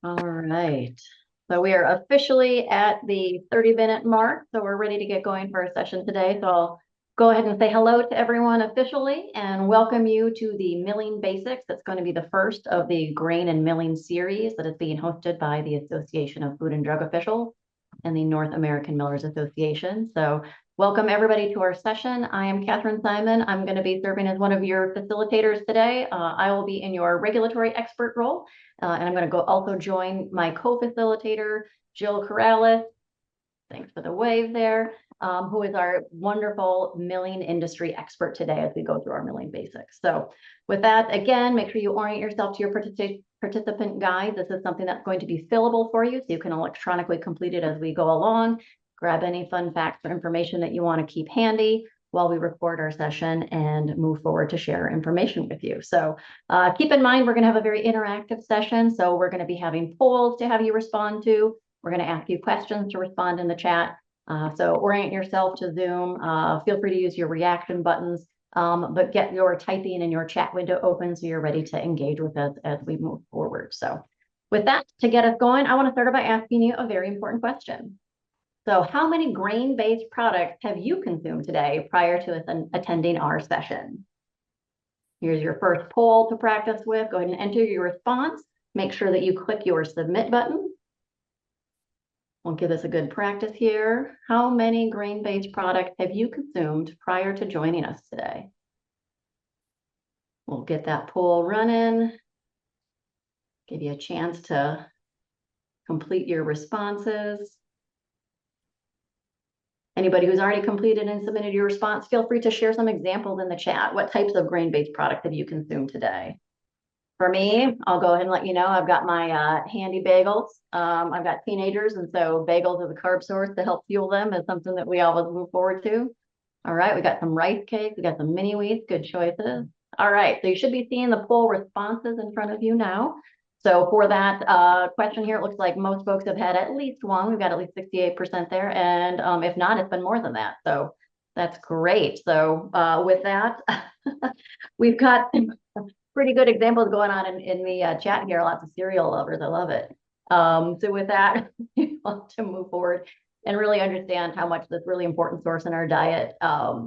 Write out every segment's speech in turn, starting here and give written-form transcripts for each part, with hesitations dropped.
All right. So we are officially at the 30-minute mark. So we're ready to get going for our session today. So I'll go ahead and say hello to everyone officially and welcome you to the Milling Basics. That's going to be the first of the grain and milling series that is being hosted by the Association of Food and Drug Officials and the North American Millers Association. So welcome everybody to our session. I am Catherine Simon. I'm going to be serving as one of your facilitators today. I will be in your regulatory expert role. And I'm going to go also join my co-facilitator, Jill Corrales. Thanks for the wave there, who is our wonderful milling industry expert today as we go through our milling basics. So with that, again, make sure you orient yourself to your participant guide. This is something that's going to be fillable for you, so you can electronically complete it as we go along. Grab any fun facts or information that you want to keep handy while we record our session and move forward to share information with you. So keep in mind, we're going to have a very interactive session. So we're going to be having polls to have you respond to. We're going to ask you questions to respond in the chat. So orient yourself to Zoom. Feel free to use your reaction buttons, but get your typing and your chat window open so you're ready to engage with us as we move forward. So with that, to get us going, I want to start by asking you a very important question. So how many grain-based products have you consumed today prior to attending our session? Here's your first poll to practice with. Go ahead and enter your response. Make sure that you click your submit button. We'll give this a good practice here. How many grain-based products have you consumed prior to joining us today? We'll get that poll running. Give you a chance to complete your responses. Anybody who's already completed and submitted your response, feel free to share some examples in the chat. What types of grain-based products have you consumed today? For me, I'll go ahead and let you know, I've got my handy bagels. I've got teenagers, and so bagels as a carb source to help fuel them is something that we always move forward to. All right, we got some rice cakes, we got some mini wheats, good choices. All right, so you should be seeing the poll responses in front of you now. So for that question here, it looks like most folks have had at least one. We've got at least 68% there. And if not, it's been more than that. So that's great. So with that, we've got pretty good examples going on in the chat here. Lots of cereal lovers. I love it. So with that, we want to move forward and really understand how much this really important source in our diet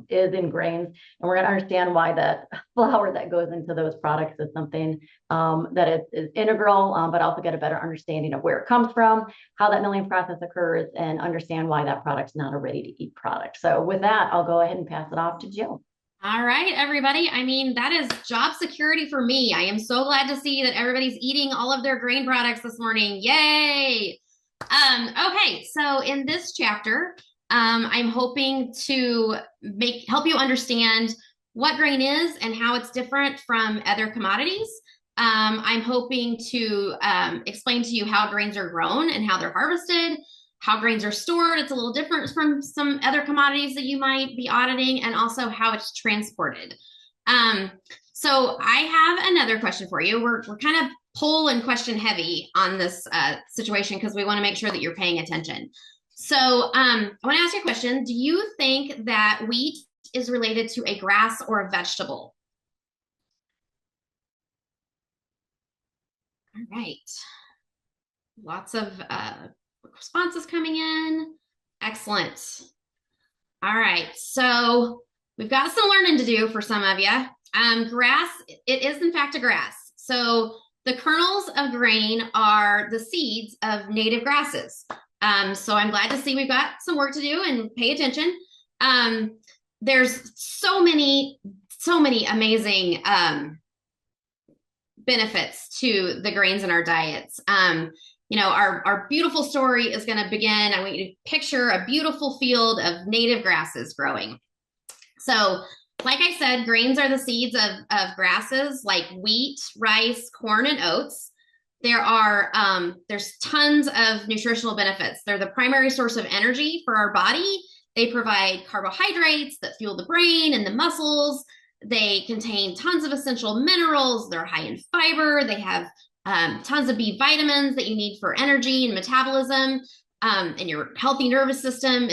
is in grains. And we're going to understand why that flour that goes into those products is something that is integral, but also get a better understanding of where it comes from, how that milling process occurs, and understand why that product's not a ready-to-eat product. So with that, I'll go ahead and pass it off to Jill. All right, everybody. I mean, that is job security for me. I am so glad to see that everybody's eating all of their grain products this morning. Yay! Okay, so in this chapter, I'm hoping to help you understand what grain is and how it's different from other commodities. I'm hoping to explain to you how grains are grown and how they're harvested, how grains are stored. It's a little different from some other commodities that you might be auditing, and also how it's transported. So I have another question for you. We're kind of poll and question heavy on this situation because we want to make sure that you're paying attention. So I want to ask you a question. Do you think that wheat is related to a grass or a vegetable? All right. Lots of responses coming in. Excellent. All right. So we've got some learning to do for some of you. Grass, it is in fact a grass. So the kernels of grain are the seeds of native grasses. So I'm glad to see we've got some work to do and pay attention. There's so many amazing benefits to the grains in our diets. You know, our beautiful story is going to begin. I want you to picture a beautiful field of native grasses growing. So like I said, grains are the seeds of grasses like wheat, rice, corn, and oats. There's tons of nutritional benefits. They're the primary source of energy for our body. They provide carbohydrates that fuel the brain and the muscles. They contain tons of essential minerals. They're high in fiber. They have tons of B vitamins that you need for energy and metabolism and your healthy nervous system.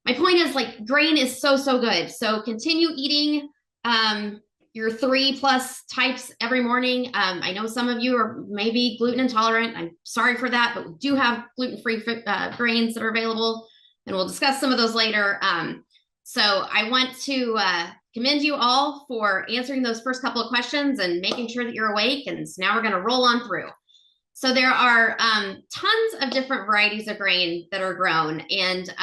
My point is, like, grain is so good. So continue eating your 3+ types every morning. I know some of you are maybe gluten intolerant. I'm sorry for that, but we do have gluten-free grains that are available, and we'll discuss some of those later. So I want to commend you all for answering those first couple of questions and making sure that you're awake. And so now we're going to roll on through. So there are tons of different varieties of grain that are grown. And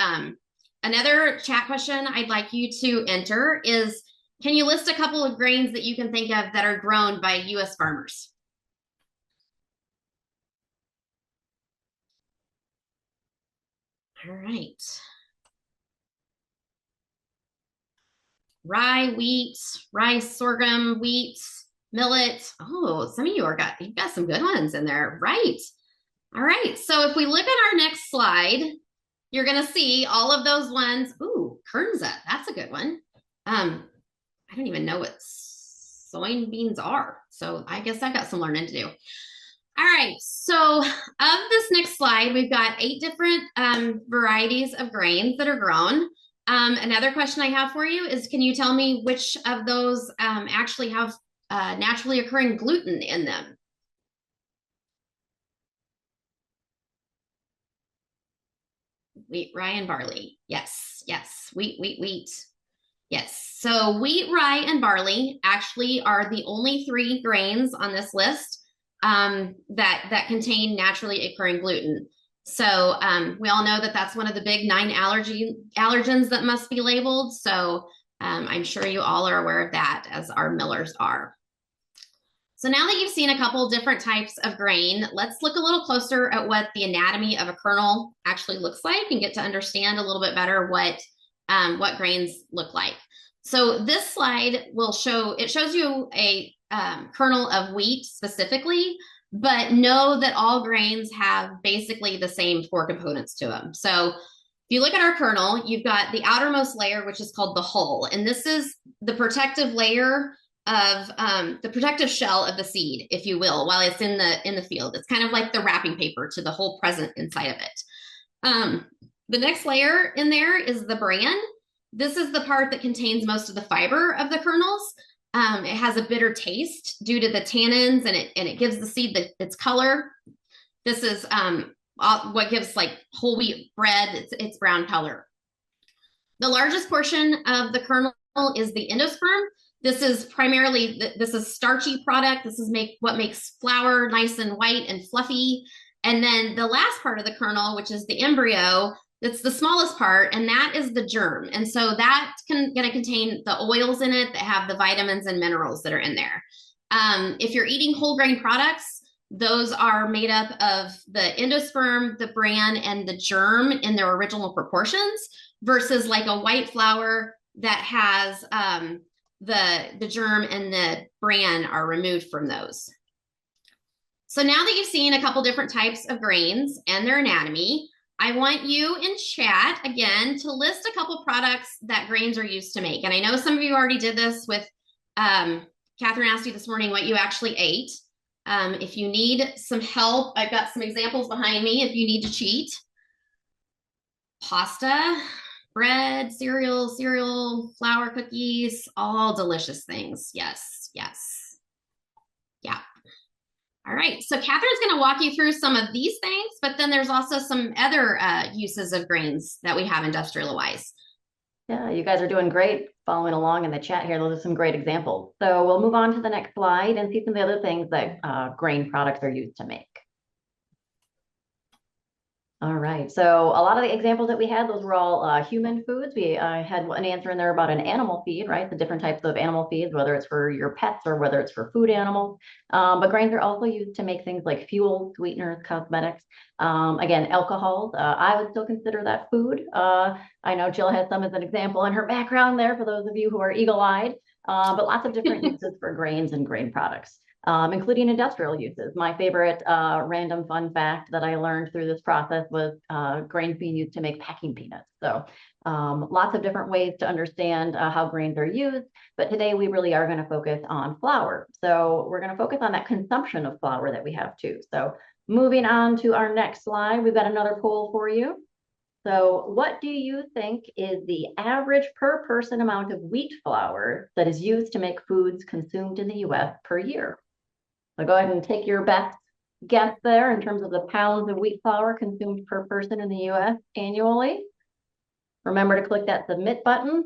another chat question I'd like you to enter is, can you list a couple of grains that you can think of that are grown by U.S. farmers? All right. Rye, wheat, rice, sorghum, wheat, millet. Oh, some of you you've got some good ones in there. Right. All right. So if we look at our next slide, you're going to see all of those ones. Ooh, Kernza. That's a good one. I don't even know what soybeans are. So I guess I got some learning to do. All right. So of this next slide, we've got 8 different varieties of grains that are grown. Another question I have for you is, can you tell me which of those actually have naturally occurring gluten in them? Wheat, rye, and barley. Yes, yes. Wheat, wheat, wheat. Yes. So wheat, rye, and barley actually are the only 3 grains on this list that contain naturally occurring gluten. So we all know that that's one of the big 9 allergens that must be labeled. So I'm sure you all are aware of that, as our millers are. So now that you've seen a couple different types of grain, let's look a little closer at what the anatomy of a kernel actually looks like and get to understand a little bit better what grains look like. So this slide shows you a kernel of wheat specifically, but know that all grains have basically the same 4 components to them. So if you look at our kernel, you've got the outermost layer, which is called the hull, and this is the protective layer of the protective shell of the seed, if you will, while it's in the field. It's kind of like the wrapping paper to the whole present inside of it. The next layer in there is the bran. This is the part that contains most of the fiber of the kernels. It has a bitter taste due to the tannins, and it gives the seed its color. This is what gives like whole wheat bread its brown color. The largest portion of the kernel is the endosperm. This is primarily starchy product. This is what makes flour nice and white and fluffy. And then the last part of the kernel, which is the embryo, that's the smallest part, and that is the germ. And so that's going to contain the oils in it that have the vitamins and minerals that are in there. If you're eating whole grain products, those are made up of the endosperm, the bran, and the germ in their original proportions, versus like a white flour that has the germ and the bran are removed from those. So now that you've seen a couple different types of grains and their anatomy, I want you in chat again to list a couple products that grains are used to make. And I know some of you already did this with Catherine asked you this morning what you actually ate. If you need some help, I've got some examples behind me if you need to cheat. Pasta, bread, cereal, flour, cookies, all delicious things. Yes, yes. Yeah. All right, so Catherine's going to walk you through some of these things, but then there's also some other uses of grains that we have industrial-wise. Yeah, you guys are doing great following along in the chat here. Those are some great examples. So we'll move on to the next slide and see some of the other things that grain products are used to make. All right, so a lot of the examples that we had, those were all human foods. We had an answer in there about an animal feed, right? The different types of animal feeds, whether it's for your pets or whether it's for food animals. But grains are also used to make things like fuel, sweeteners, cosmetics. Again, alcohols, I would still consider that food. I know Jill has some as an example in her background there for those of you who are eagle-eyed, but lots of different uses for grains and grain products. Including industrial uses. My favorite random fun fact that I learned through this process was grains being used to make packing peanuts. So lots of different ways to understand how grains are used, but today we really are going to focus on flour. So we're going to focus on that consumption of flour that we have too. So moving on to our next slide, we've got another poll for you. So what do you think is the average per person amount of wheat flour that is used to make foods consumed in the US per year? So go ahead and take your best guess there in terms of the pounds of wheat flour consumed per person in the US annually. Remember to click that submit button.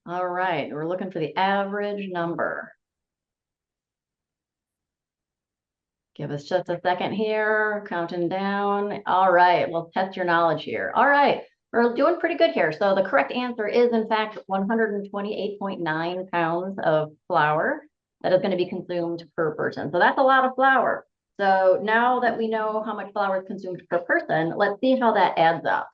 All right, we're looking for the average number. Give us just a second here, counting down. All right, we'll test your knowledge here. All right, we're doing pretty good here. So the correct answer is, in fact, 128.9 pounds of flour that is going to be consumed per person. So that's a lot of flour. So now that we know how much flour is consumed per person, let's see how that adds up.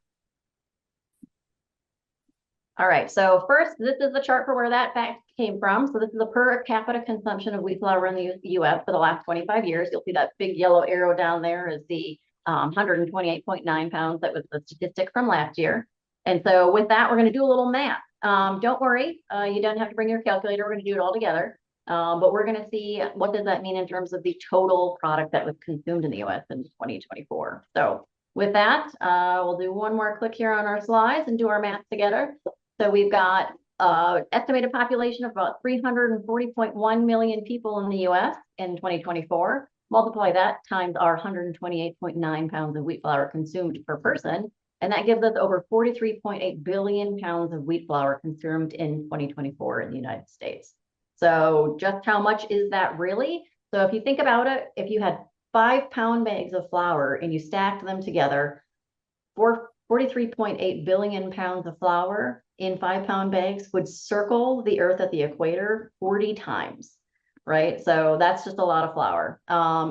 All right, so first, this is the chart for where that fact came from. So this is the per capita consumption of wheat flour in the US for the last 25 years. You'll see that big yellow arrow down there is the 128.9 pounds. That was the statistic from last year. And so with that, we're going to do a little math. Don't worry, you don't have to bring your calculator. We're going to do it all together. But we're going to see what does that mean in terms of the total product that was consumed in the US in 2024. So with that, we'll do one more click here on our slides and do our math together. So we've got estimated population of about 340.1 million people in the US in 2024. Multiply that times our 128.9 pounds of wheat flour consumed per person, and that gives us over 43.8 billion pounds of wheat flour consumed in 2024 in the United States. So just how much is that really? So if you think about it, if you had 5-pound bags of flour and you stacked them together, 43.8 billion pounds of flour in 5-pound bags would circle the Earth at the equator 40 times, right? So that's just a lot of flour.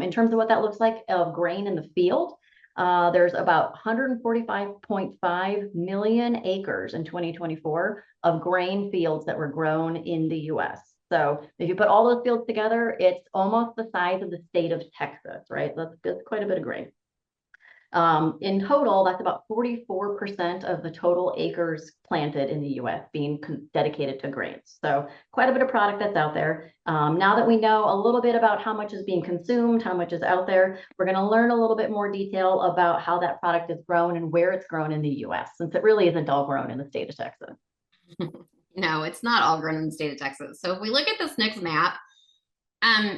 In terms of what that looks like of grain in the field, there's about 145.5 million acres in 2024 of grain fields that were grown in the US. So if you put all those fields together, it's almost the size of the state of Texas, right? That's quite a bit of grain. In total, that's about 44% of the total acres planted in the US being dedicated to grains. So quite a bit of product that's out there. Now that we know a little bit about how much is being consumed, how much is out there, we're going to learn a little bit more detail about how that product is grown and where it's grown in the US, since it really isn't all grown in the state of Texas. No, it's not all grown in the state of Texas. So if we look at this next map,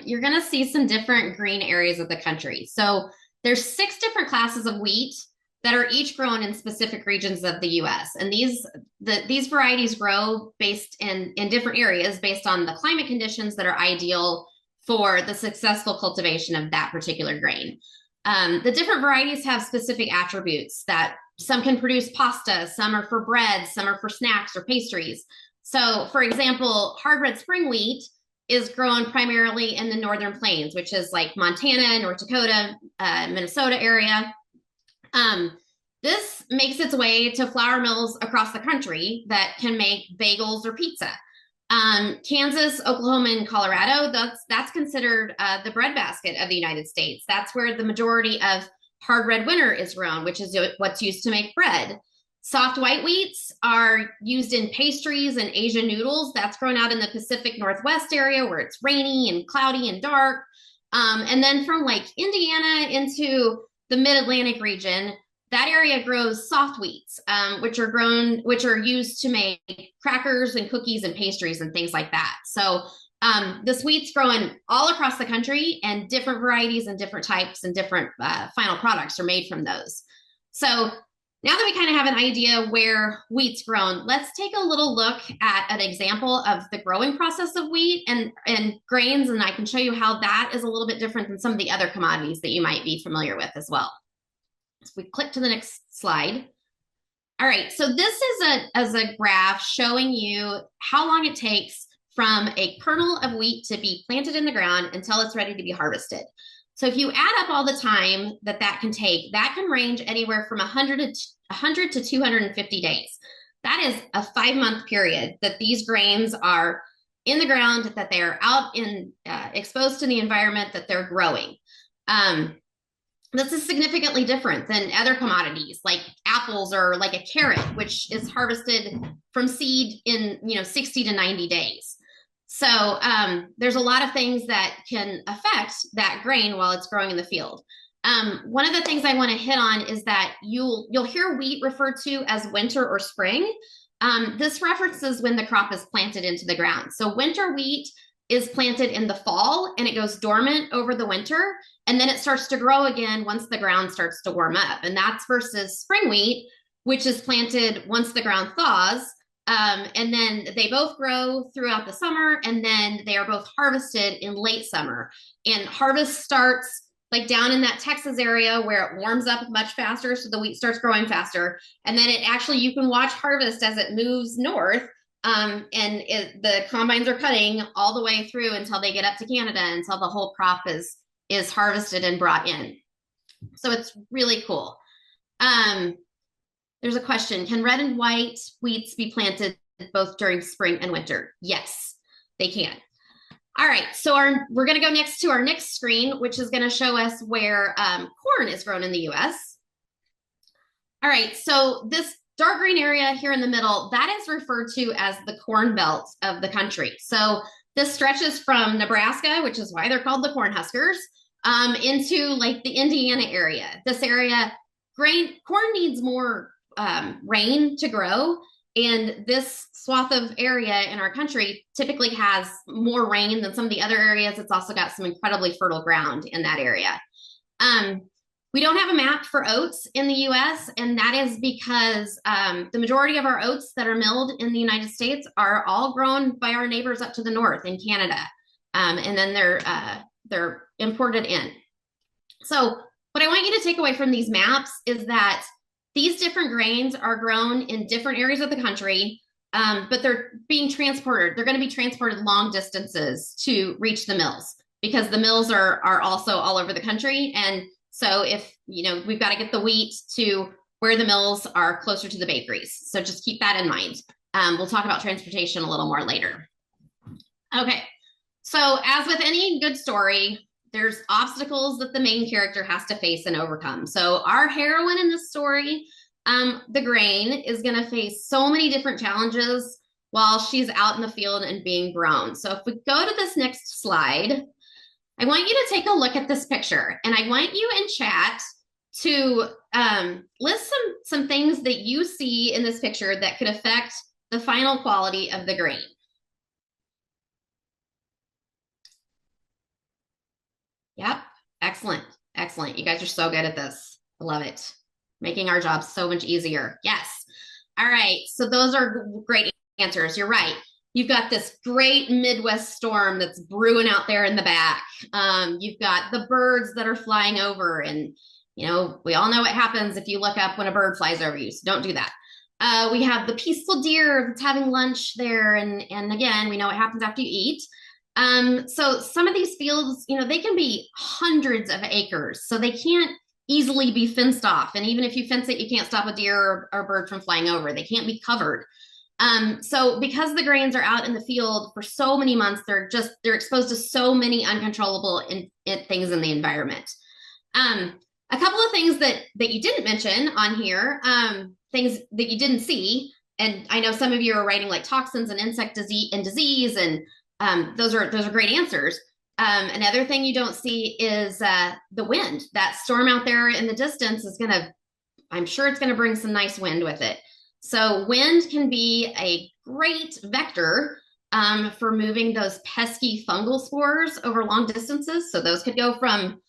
you're going to see some different green areas of the country. So there's 6 different classes of wheat that are each grown in specific regions of the US. And these varieties grow based in different areas based on the climate conditions that are ideal for the successful cultivation of that particular grain. The different varieties have specific attributes that some can produce pasta, some are for bread, some are for snacks or pastries. So for example, hard red spring wheat is grown primarily in the northern plains, which is like Montana, North Dakota, Minnesota area. This makes its way to flour mills across the country that can make bagels or pizza. Kansas, Oklahoma, and Colorado, that's considered the breadbasket of the United States. That's where the majority of hard red winter is grown, which is what's used to make bread. Soft white wheats are used in pastries and Asian noodles. That's grown out in the Pacific Northwest area where it's rainy and cloudy and dark. And then from like Indiana into the mid-Atlantic region, that area grows soft wheats, which are used to make crackers and cookies and pastries and things like that. So this wheat's growing all across the country, and different varieties and different types and different final products are made from those. So now that we kind of have an idea where wheat's grown, let's take a little look at an example of the growing process of wheat and grains, and I can show you how that is a little bit different than some of the other commodities that you might be familiar with as well. So we click to the next slide. All right, so this is a graph showing you how long it takes from a kernel of wheat to be planted in the ground until it's ready to be harvested. So if you add up all the time that can take, that can range anywhere from 100 to 250 days. That is a 5-month period that these grains are in the ground, that they're out in exposed to the environment that they're growing. This is significantly different than other commodities like apples or like a carrot, which is harvested from seed in 60 to 90 days. So there's a lot of things that can affect that grain while it's growing in the field. One of the things I want to hit on is that you'll hear wheat referred to as winter or spring. This references when the crop is planted into the ground. So winter wheat is planted in the fall and it goes dormant over the winter, and then it starts to grow again once the ground starts to warm up. And that's versus spring wheat, which is planted once the ground thaws. And then they both grow throughout the summer, and then they are both harvested in late summer. And harvest starts like down in that Texas area where it warms up much faster, so the wheat starts growing faster. And then you can watch harvest as it moves north. The combines are cutting all the way through until they get up to Canada, until the whole crop is harvested and brought in. So it's really cool. There's a question: can red and white wheats be planted both during spring and winter? Yes, they can. All right, so we're going to go next to our next screen, which is going to show us where corn is grown in the U.S. All right, so this dark green area here in the middle, that is referred to as the corn belt of the country. So this stretches from Nebraska, which is why they're called the Cornhuskers, into like the Indiana area. This area, corn needs more rain to grow. And this swath of area in our country typically has more rain than some of the other areas. It's also got some incredibly fertile ground in that area. We don't have a map for oats in the US, and that is because the majority of our oats that are milled in the United States are all grown by our neighbors up to the north in Canada. And then they're imported in. So what I want you to take away from these maps is that these different grains are grown in different areas of the country, but they're being transported. They're going to be transported long distances to reach the mills, because the mills are also all over the country. And so we've got to get the wheat to where the mills are closer to the bakeries. So just keep that in mind. We'll talk about transportation a little more later. Okay, so as with any good story, there's obstacles that the main character has to face and overcome. So our heroine in this story, the grain, is going to face so many different challenges while she's out in the field and being grown. So if we go to this next slide, I want you to take a look at this picture, and I want you in chat to list some things that you see in this picture that could affect the final quality of the grain. Yep. Excellent. Excellent. You guys are so good at this. I love it. Making our jobs so much easier. Yes. All right. So those are great answers. You're right. You've got this great Midwest storm that's brewing out there in the back. You've got the birds that are flying over, and we all know what happens if you look up when a bird flies over you. So don't do that. We have the peaceful deer that's having lunch there. And again, we know what happens after you eat. So some of these fields, they can be hundreds of acres, so they can't easily be fenced off. And even if you fence it, you can't stop a deer or a bird from flying over. They can't be covered. So because the grains are out in the field for so many months, they're exposed to so many uncontrollable things in the environment. A couple of things that you didn't mention on here, things that you didn't see, and I know some of you are writing like toxins and insect disease, and those are great answers. Another thing you don't see is the wind. That storm out there in the distance I'm sure it's gonna bring some nice wind with it. So wind can be a great vector for moving those pesky fungal spores over long distances. So those could go from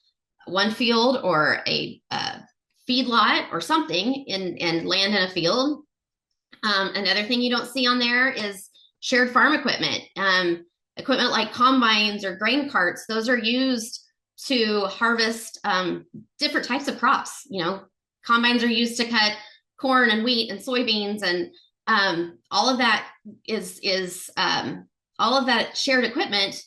one field or a feedlot or something and land in a field. Another thing you don't see on there is shared farm equipment. Equipment like combines or grain carts, those are used to harvest different types of crops. Combines are used to cut corn and wheat and soybeans, and all of that all of that shared equipment.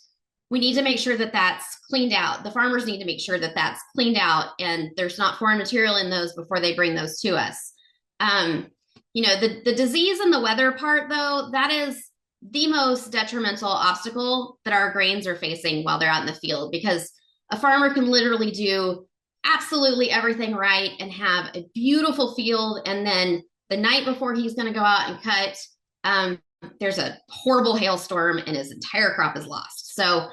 We need to make sure that that's cleaned out. The farmers need to make sure that that's cleaned out and there's not foreign material in those before they bring those to us. The disease and the weather part, though, that is the most detrimental obstacle that our grains are facing while they're out in the field, because a farmer can literally do absolutely everything right and have a beautiful field, and then the night before he's going to go out and cut, there's a horrible hailstorm and his entire crop is lost. So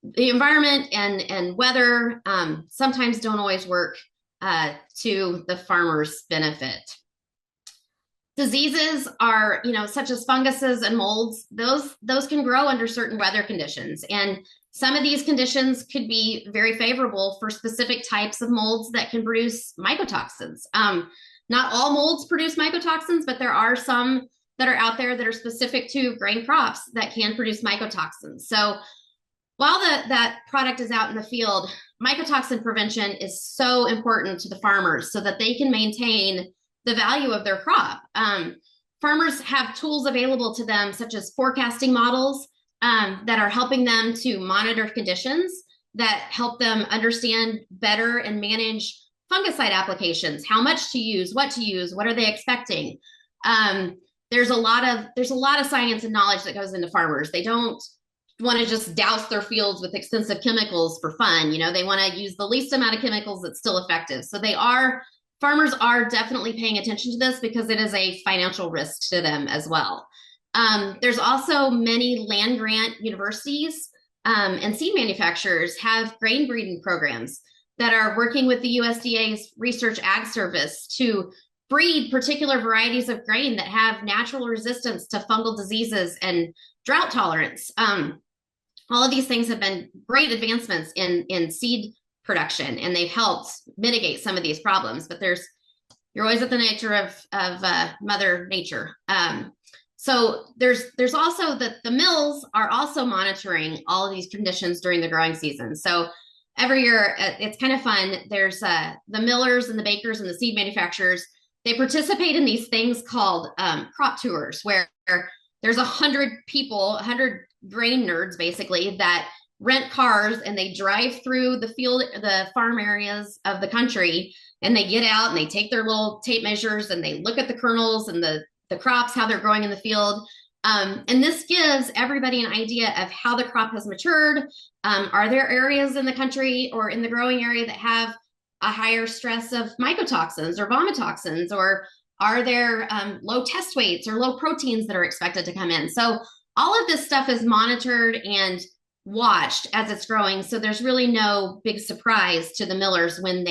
the environment and weather sometimes don't always work to the farmer's benefit. Diseases are, such as funguses and molds, those can grow under certain weather conditions. And some of these conditions could be very favorable for specific types of molds that can produce mycotoxins. Not all molds produce mycotoxins, but there are some that are out there that are specific to grain crops that can produce mycotoxins. So while that product is out in the field, mycotoxin prevention is so important to the farmers so that they can maintain the value of their crop. Farmers have tools available to them, such as forecasting models that are helping them to monitor conditions that help them understand better and manage fungicide applications, how much to use, what are they expecting. There's a lot of science and knowledge that goes into farmers. They don't want to just douse their fields with extensive chemicals for fun. They want to use the least amount of chemicals that's still effective. So farmers are definitely paying attention to this because it is a financial risk to them as well. There's also many land grant universities and seed manufacturers have grain breeding programs that are working with the USDA's Research Ag Service to breed particular varieties of grain that have natural resistance to fungal diseases and drought tolerance. All of these things have been great advancements in seed production, and they've helped mitigate some of these problems. But you're always at the nature of Mother Nature. So there's also the mills are also monitoring all of these conditions during the growing season. So every year it's kind of fun. There's the millers and the bakers and the seed manufacturers. They participate in these things called crop tours, where there's 100 people, 100 grain nerds basically, that rent cars and they drive through the farm areas of the country, and they get out and they take their little tape measures and they look at the kernels and the crops, how they're growing in the field. And this gives everybody an idea of how the crop has matured. Are there areas in the country or in the growing area that have a higher stress of mycotoxins or vomitoxins, or are there low test weights or low proteins that are expected to come in? So all of this stuff is monitored and watched as it's growing. So there's really no big surprise to the millers when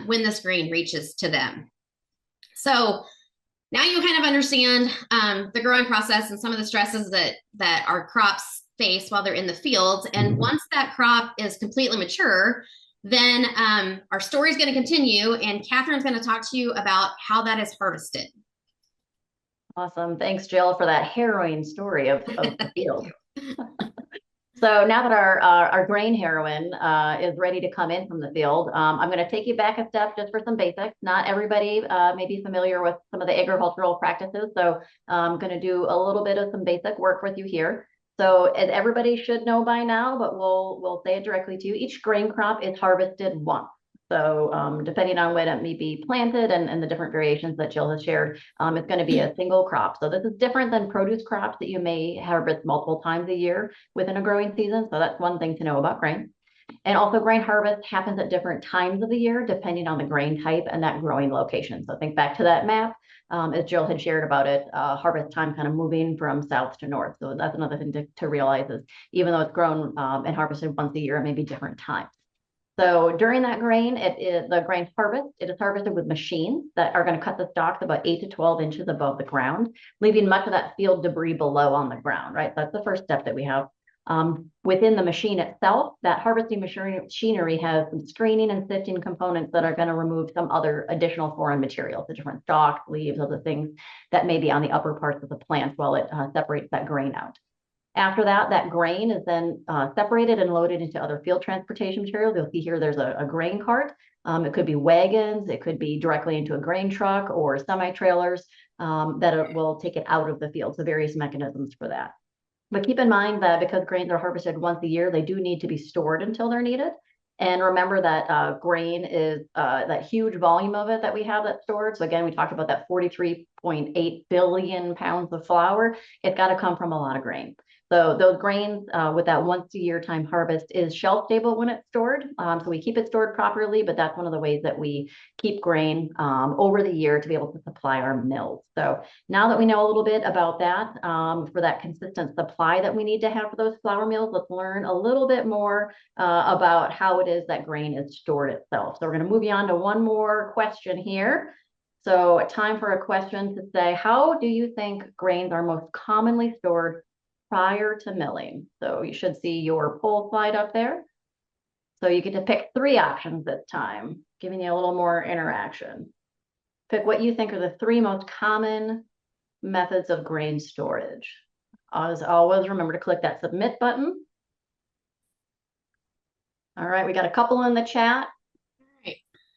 when this grain reaches to them. So now you kind of understand the growing process and some of the stresses that our crops face while they're in the fields. And once that crop is completely mature, then our story is going to continue, and Catherine's going to talk to you about how that is harvested. Awesome. Thanks, Jill, for that harrowing story of the field. So now that our grain heroine is ready to come in from the field, I'm going to take you back a step just for some basics. Not everybody may be familiar with some of the agricultural practices, so I'm going to do a little bit of some basic work with you here. So as everybody should know by now, but we'll say it directly to you, each grain crop is harvested once. So depending on when it may be planted and the different variations that Jill has shared, it's going to be a single crop. So this is different than produce crops that you may harvest multiple times a year within a growing season. So that's one thing to know about grain. And also grain harvest happens at different times of the year, depending on the grain type and that growing location. So think back to that map, as Jill had shared about it, harvest time kind of moving from south to north. So that's another thing to realize is even though it's grown and harvested once a year, it may be different times. So during that grain, the grain harvest, it is harvested with machines that are going to cut the stalks about 8 to 12 inches above the ground, leaving much of that field debris below on the ground, right? So that's the first step that we have. Within the machine itself, that harvesting machinery has some screening and sifting components that are going to remove some other additional foreign materials, the different stalks, leaves, other things that may be on the upper parts of the plant while it separates that grain out. After that, that grain is then separated and loaded into other field transportation materials. You'll see here there's a grain cart. It could be wagons. It could be directly into a grain truck or semi-trailers that will take it out of the field. So various mechanisms for that. But keep in mind that because grains are harvested once a year, they do need to be stored until they're needed. And remember that grain is that huge volume of it that we have that's stored. So again, we talked about that 43.8 billion pounds of flour. It's got to come from a lot of grain. So those grains with that once a year time harvest is shelf stable when it's stored. So we keep it stored properly, but that's one of the ways that we keep grain over the year to be able to supply our mills. So now that we know a little bit about that, for that consistent supply that we need to have for those flour mills, let's learn a little bit more about how it is that grain is stored itself. So we're going to move you on to one more question here. So time for a question to say, how do you think grains are most commonly stored prior to milling? So you should see your poll slide up there. So you get to pick 3 options this time, giving you a little more interaction. Pick what you think are the 3 most common methods of grain storage. As always, remember to click that submit button. All right, we got a couple in the chat.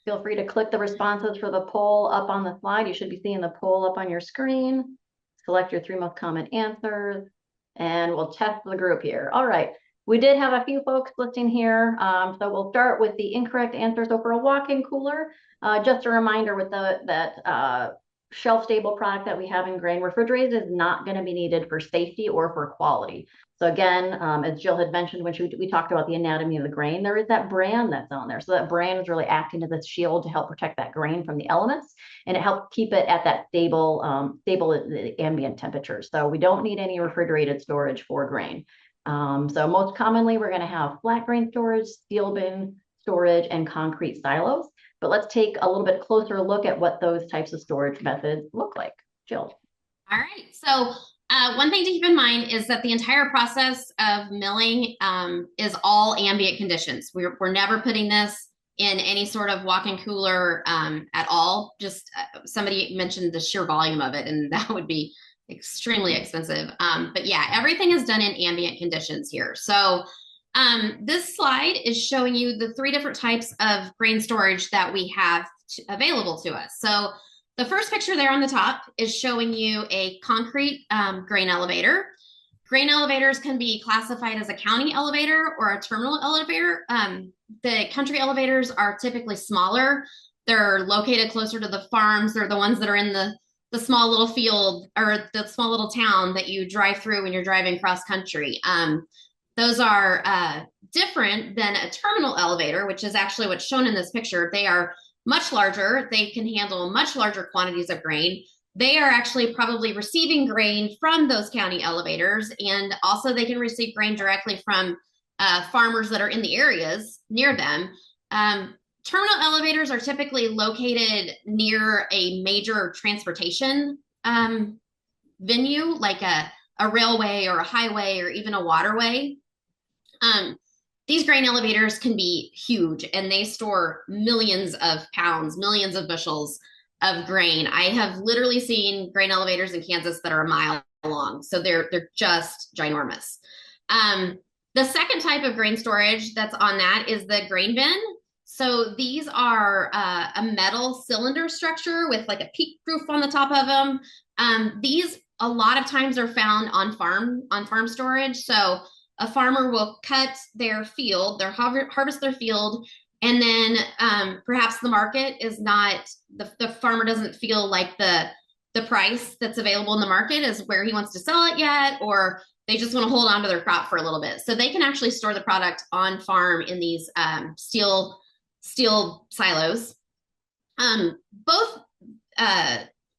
Feel free to click the responses for the poll up on the slide. You should be seeing the poll up on your screen. Select your 3 most common answers, and we'll test the group here. All right, we did have a few folks listing here. So we'll start with the incorrect answer. So for a walk-in cooler, just a reminder with that shelf-stable product that we have in grain, refrigerated is not going to be needed for safety or for quality. So again, as Jill had mentioned when we talked about the anatomy of the grain, there is that bran that's on there. So that bran is really acting as a shield to help protect that grain from the elements, and it helps keep it at that stable ambient temperature. So we don't need any refrigerated storage for grain. So most commonly, we're going to have flat grain storage, steel bin storage, and concrete silos. But let's take a little bit closer look at what those types of storage methods look like. Jill. All right. So one thing to keep in mind is that the entire process of milling is all ambient conditions. We're never putting this in any sort of walk-in cooler at all. Just somebody mentioned the sheer volume of it, and that would be extremely expensive. But yeah, everything is done in ambient conditions here. So this slide is showing you the 3 different types of grain storage that we have available to us. So the first picture there on the top is showing you a concrete grain elevator. Grain elevators can be classified as a county elevator or a terminal elevator. The country elevators are typically smaller. They're located closer to the farms. They're the ones that are in the small little field or the small little town that you drive through when you're driving cross country. Those are different than a terminal elevator, which is actually what's shown in this picture. They are much larger. They can handle much larger quantities of grain. They are actually probably receiving grain from those county elevators, and also they can receive grain directly from farmers that are in the areas near them. Terminal elevators are typically located near a major transportation venue, like a railway or a highway or even a waterway. These grain elevators can be huge, and they store millions of pounds, millions of bushels of grain. I have literally seen grain elevators in Kansas that are a mile long, so they're just ginormous. The second type of grain storage that's on that is the grain bin. So these are a metal cylinder structure with like a peak roof on the top of them. These a lot of times are found on farm storage. So a farmer will cut their field, harvest their field, and then perhaps the market is not, the farmer doesn't feel like the price that's available in the market is where he wants to sell it yet, or they just want to hold on to their crop for a little bit. So they can actually store the product on farm in these steel silos.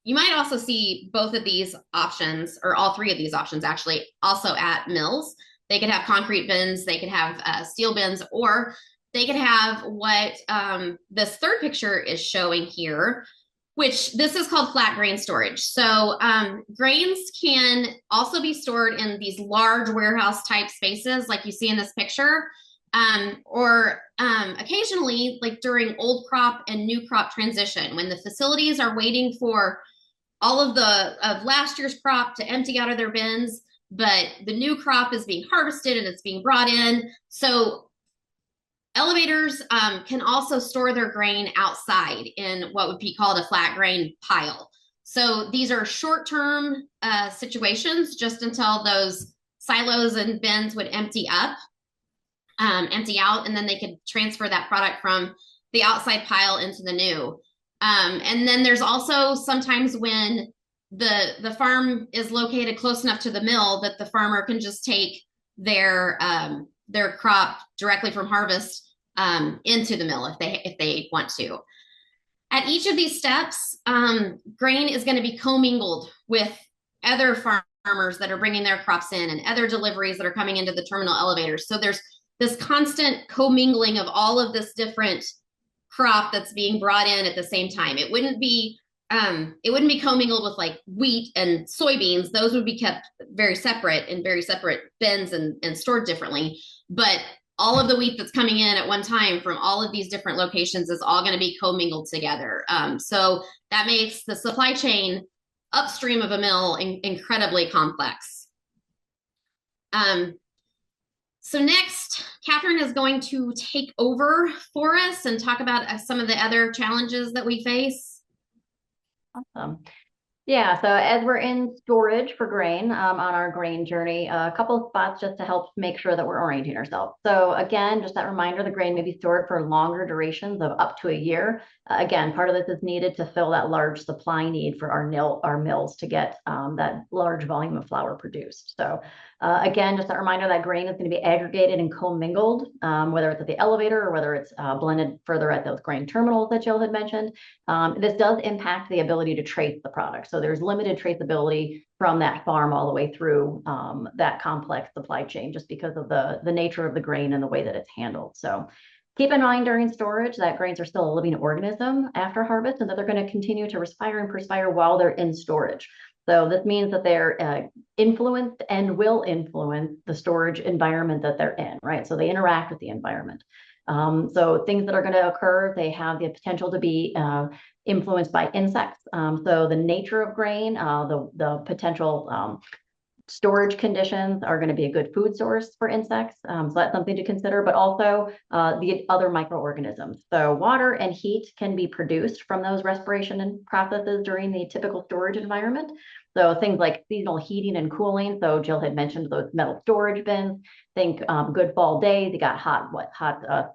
You might also see both of these options, or all 3 of these options actually, also at mills. They could have concrete bins, they could have steel bins, or they could have what this third picture is showing here, which this is called flat grain storage. So grains can also be stored in these large warehouse type spaces like you see in this picture, or occasionally like during old crop and new crop transition, when the facilities are waiting for all of last year's crop to empty out of their bins, but the new crop is being harvested and it's being brought in. So elevators can also store their grain outside in what would be called a flat grain pile. So these are short-term situations just until those silos and bins would empty out, and then they could transfer that product from the outside pile into the new. And then there's also sometimes when the farm is located close enough to the mill that the farmer can just take their crop directly from harvest into the mill if they want to. At each of these steps, grain is going to be commingled with other farmers that are bringing their crops in and other deliveries that are coming into the terminal elevators. So there's this constant commingling of all of this different crop that's being brought in at the same time. It wouldn't be commingled with like wheat and soybeans. Those would be kept very separate in very separate bins and stored differently. But all of the wheat that's coming in at one time from all of these different locations is all going to be commingled together. So that makes the supply chain upstream of a mill incredibly complex. So next, Catherine is going to take over for us and talk about some of the other challenges that we face. Awesome. Yeah, so as we're in storage for grain on our grain journey, a couple of spots just to help make sure that we're orienting ourselves. So again, just that reminder, the grain may be stored for longer durations of up to a year. Again, part of this is needed to fill that large supply need for our mills to get that large volume of flour produced. So again, just that reminder that grain is going to be aggregated and commingled, whether it's at the elevator or whether it's blended further at those grain terminals that Jill had mentioned. This does impact the ability to trace the product. So there's limited traceability from that farm all the way through that complex supply chain, just because of the nature of the grain and the way that it's handled. So keep in mind during storage that grains are still a living organism after harvest, and that they're going to continue to respire and perspire while they're in storage. So this means that they're influenced and will influence the storage environment that they're in, right? So they interact with the environment. So things that are going to occur, they have the potential to be influenced by insects. So the nature of grain, the potential storage conditions are going to be a good food source for insects. So that's something to consider, but also the other microorganisms. So water and heat can be produced from those respiration processes during the typical storage environment. So things like seasonal heating and cooling. So Jill had mentioned those metal storage bins. Think good fall day, they got hot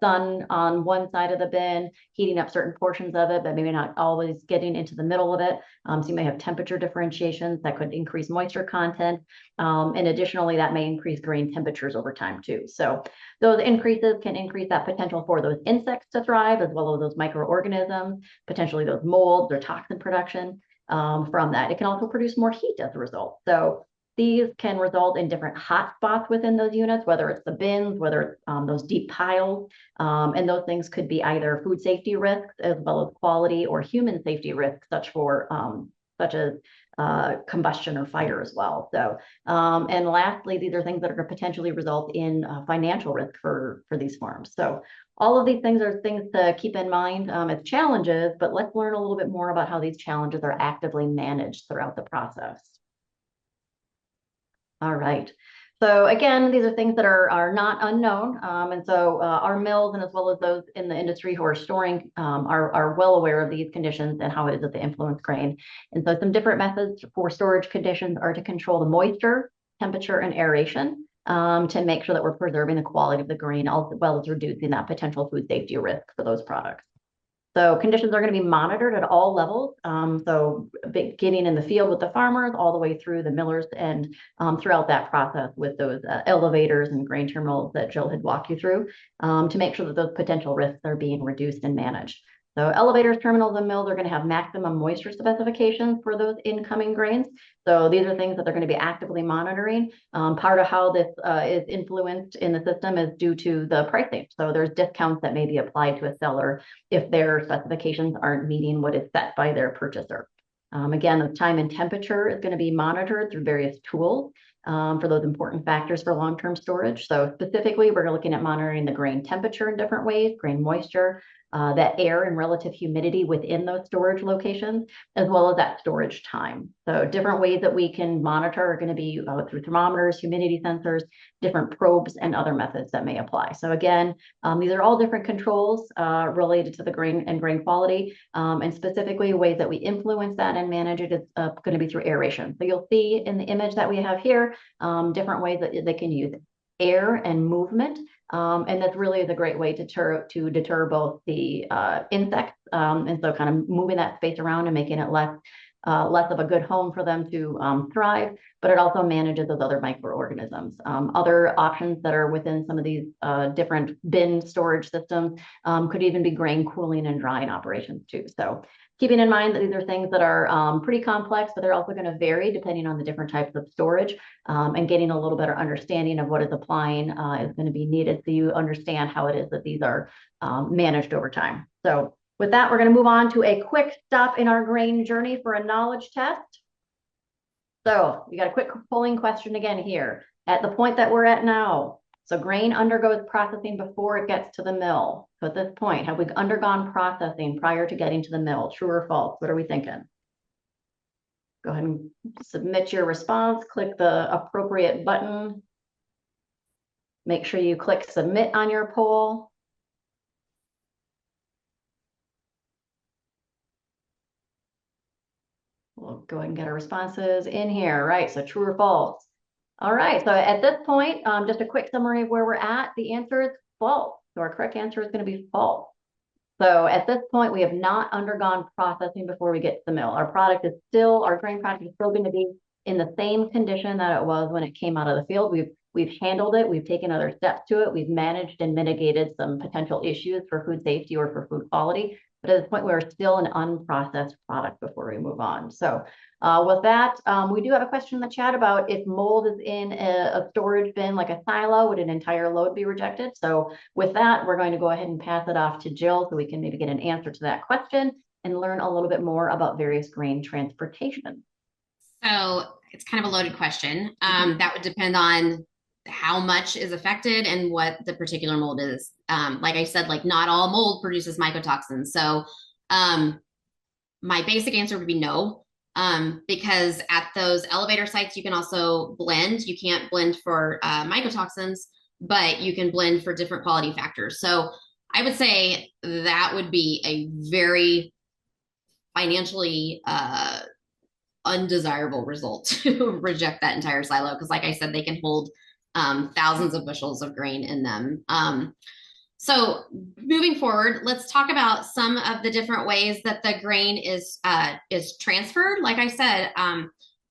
sun on one side of the bin, heating up certain portions of it, but maybe not always getting into the middle of it. So you may have temperature differentiations that could increase moisture content. And additionally, that may increase grain temperatures over time too. So those increases can increase that potential for those insects to thrive, as well as those microorganisms, potentially those molds or toxin production from that. It can also produce more heat as a result. So these can result in different hot spots within those units, whether it's the bins, whether it's those deep piles, and those things could be either food safety risks as well as quality or human safety risks, such as combustion or fire as well. So, and lastly, these are things that are going to potentially result in financial risk for these farms. So all of these things are things to keep in mind as challenges, but let's learn a little bit more about how these challenges are actively managed throughout the process. All right. So again, these are things that are not unknown. And so our mills and as well as those in the industry who are storing are well aware of these conditions and how it is that they influence grain. And so some different methods for storage conditions are to control the moisture, temperature, and aeration to make sure that we're preserving the quality of the grain, as well as reducing that potential food safety risk for those products. So conditions are going to be monitored at all levels. So beginning in the field with the farmers, all the way through the millers and throughout that process with those elevators and grain terminals that Jill had walked you through to make sure that those potential risks are being reduced and managed. So elevators, terminals, and mills are going to have maximum moisture specifications for those incoming grains. So these are things that they're going to be actively monitoring. Part of how this is influenced in the system is due to the pricing. So there's discounts that may be applied to a seller if their specifications aren't meeting what is set by their purchaser. Again, the time and temperature is going to be monitored through various tools for those important factors for long-term storage. So specifically, we're looking at monitoring the grain temperature in different ways, grain moisture, that air and relative humidity within those storage locations, as well as that storage time. So different ways that we can monitor are going to be through thermometers, humidity sensors, different probes, and other methods that may apply. So again, these are all different controls related to the grain and grain quality, and specifically ways that we influence that and manage it is going to be through aeration. So you'll see in the image that we have here, different ways that they can use air and movement. And that's really is a great way to deter both the insects, and so kind of moving that space around and making it less less of a good home for them to thrive, but it also manages those other microorganisms. Other options that are within some of these different bin storage systems could even be grain cooling and drying operations too. So keeping in mind that these are things that are pretty complex, but they're also going to vary depending on the different types of storage, and getting a little better understanding of what is applying is going to be needed so you understand how it is that these are managed over time. So with that, we're going to move on to a quick stop in our grain journey for a knowledge test. So we got a quick polling question again here. At the point that we're at now, so grain undergoes processing before it gets to the mill. So at this point, have we undergone processing prior to getting to the mill? True or false? What are we thinking? Go ahead and submit your response. Click the appropriate button. Make sure you click submit on your poll. We'll go ahead and get our responses in here, right? So true or false? All right, so at this point, just a quick summary of where we're at. The answer is false. So our correct answer is going to be false. So at this point, we have not undergone processing before we get to the mill. Our product is still, our grain product is still going to be in the same condition that it was when it came out of the field. We've handled it. We've taken other steps to it. We've managed and mitigated some potential issues for food safety or for food quality. But at this point, we're still an unprocessed product before we move on. So with that, we do have a question in the chat about if mold is in a storage bin like a silo, would an entire load be rejected? So with that, we're going to go ahead and pass it off to Jill so we can maybe get an answer to that question and learn a little bit more about various grain transportation. So it's kind of a loaded question. That would depend on how much is affected and what the particular mold is. Like I said, like not all mold produces mycotoxins. So my basic answer would be no, because at those elevator sites, you can also blend. You can't blend for mycotoxins, but you can blend for different quality factors. So I would say that would be a very financially undesirable result to reject that entire silo. Because like I said, they can hold thousands of bushels of grain in them. So moving forward, let's talk about some of the different ways that the grain is transferred. Like I said,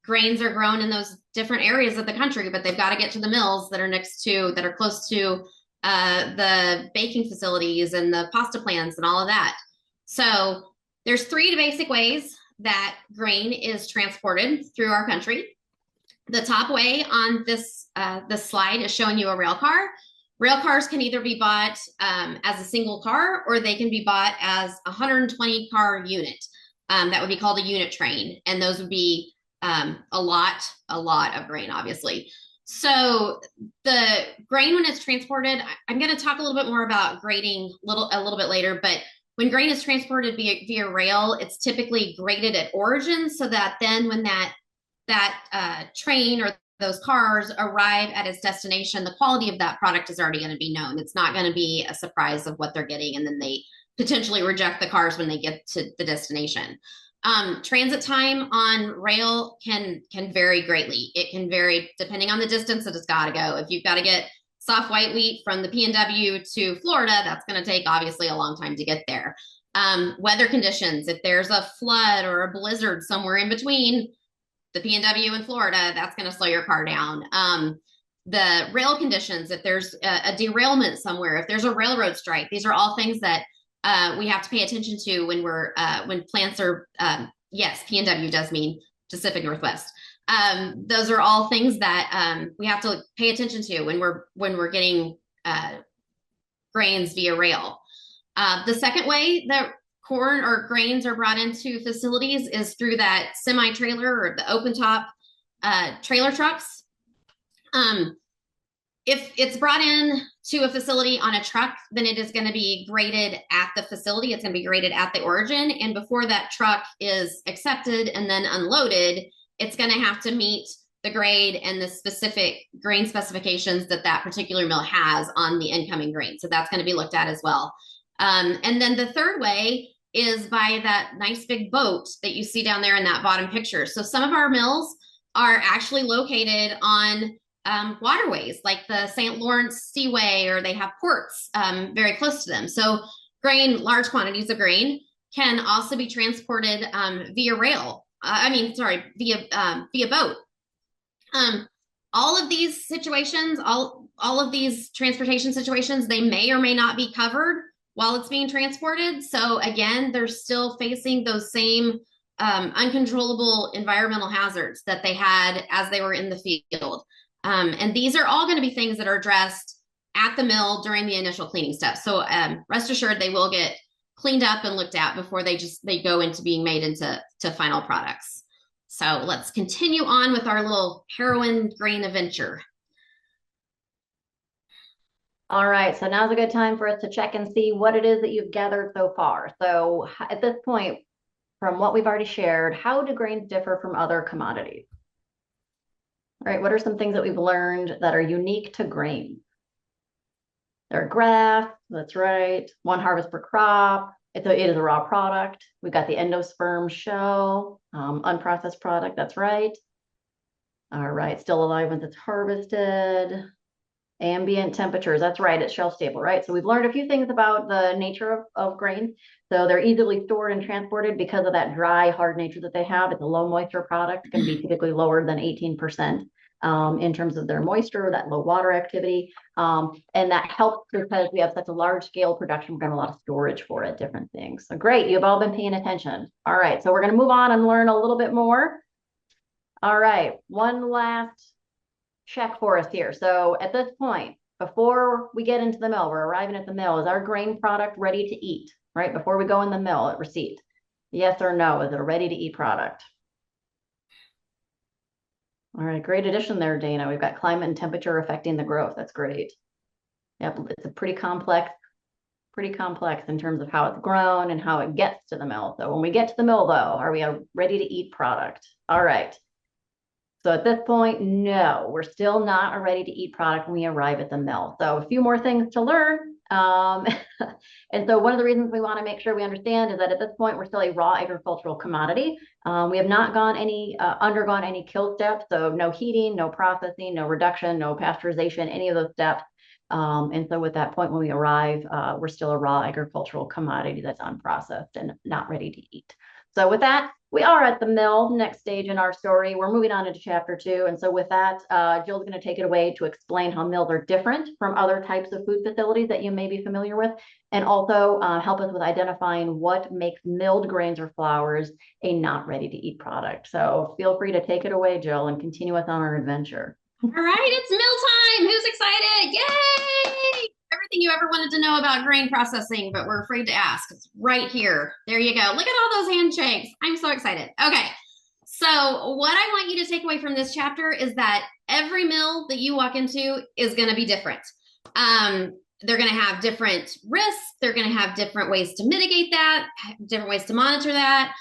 grains are grown in those different areas of the country, but they've got to get to the mills that are close to the baking facilities and the pasta plants and all of that. So there's three basic ways that grain is transported through our country. The top way on this slide is showing you a rail car. Rail cars can either be bought as a single car, or they can be bought as a 120 car unit. That would be called a unit train. And those would be a lot of grain, obviously. So the grain, when it's transported, I'm going to talk a little bit more about grading a little bit later, but when grain is transported via rail, it's typically graded at origin, so that then when that train or those cars arrive at its destination, the quality of that product is already going to be known. It's not going to be a surprise of what they're getting, and then they potentially reject the cars when they get to the destination. Transit time on rail can vary greatly. It can vary depending on the distance that it's got to go. If you've got to get soft white wheat from the PNW to Florida, that's going to take obviously a long time to get there. Weather conditions, if there's a flood or a blizzard somewhere in between the PNW and Florida, that's going to slow your car down. The rail conditions, if there's a derailment somewhere, if there's a railroad strike, these are all things that we have to pay attention to when plants are, yes, PNW does mean Pacific Northwest. Those are all things that we have to pay attention to when we're getting grains via rail. The second way that corn or grains are brought into facilities is through that semi-trailer or the open top trailer trucks. If it's brought in to a facility on a truck, then it is going to be graded at the facility. It's going to be graded at the origin. And before that truck is accepted and then unloaded, it's going to have to meet the grade and the specific grain specifications that particular mill has on the incoming grain. So that's going to be looked at as well. And then the third way is by that nice big boat that you see down there in that bottom picture. So some of our mills are actually located on waterways like the St. Lawrence Seaway, or they have ports very close to them. So large quantities of grain can also be transported via rail via boat. Um, all of these situations, all of these transportation situations, they may or may not be covered while it's being transported. So again, they're still facing those same uncontrollable environmental hazards that they had as they were in the field. And these are all going to be things that are addressed at the mill during the initial cleaning steps. So rest assured, they will get cleaned up and looked at before they go into being made into final products. So let's continue on with our little heroin grain adventure. All right, so now's a good time for us to check and see what it is that you've gathered so far. So at this point, from what we've already shared, how do grains differ from other commodities? All right, what are some things that we've learned that are unique to grains? They're grass, that's right. One harvest per crop. It is a raw product. We've got the endosperm shell, unprocessed product, that's right. All right, still alive once it's harvested. Ambient temperatures, that's right, it's shelf stable, right? So we've learned a few things about the nature of grains. So they're easily stored and transported because of that dry, hard nature that they have. It's a low moisture product, can be typically lower than 18%. In terms of their moisture, that low water activity. And that helps because we have such a large scale production. We're going to have a lot of storage for it, different things. So great, you've all been paying attention. All right, so we're going to move on and learn a little bit more. All right, one last check for us here. So at this point, before we get into the mill, we're arriving at the mill, is our grain product ready to eat, right? Before we go in the mill at receipt, yes or no, is it a ready to eat product? All right, great addition there, Dana. We've got climate and temperature affecting the growth. That's great. Yep, it's a pretty complex in terms of how it's grown and how it gets to the mill. So when we get to the mill, though, are we a ready to eat product? All right. So at this point, no, we're still not a ready to eat product when we arrive at the mill. So a few more things to learn. And so one of the reasons we want to make sure we understand is that at this point, we're still a raw agricultural commodity. We have not undergone any kill steps. So no heating, no processing, no reduction, no pasteurization, any of those steps. And so with that point, when we arrive, we're still a raw agricultural commodity that's unprocessed and not ready to eat. So with that, we are at the mill, next stage in our story. We're moving on into chapter 2. And so with that, Jill's going to take it away to explain how mills are different from other types of food facilities that you may be familiar with, and also help us with identifying what makes milled grains or flours a not ready to eat product. So feel free to take it away, Jill, and continue us on our adventure. All right, it's mill time. Who's excited? Yay! Everything you ever wanted to know about grain processing, but we're afraid to ask. It's right here. There you go. Look at all those handshakes. I'm so excited. Okay. So what I want you to take away from this chapter is that every mill that you walk into is going to be different. They're going to have different risks. They're going to have different ways to mitigate that, different ways to monitor that.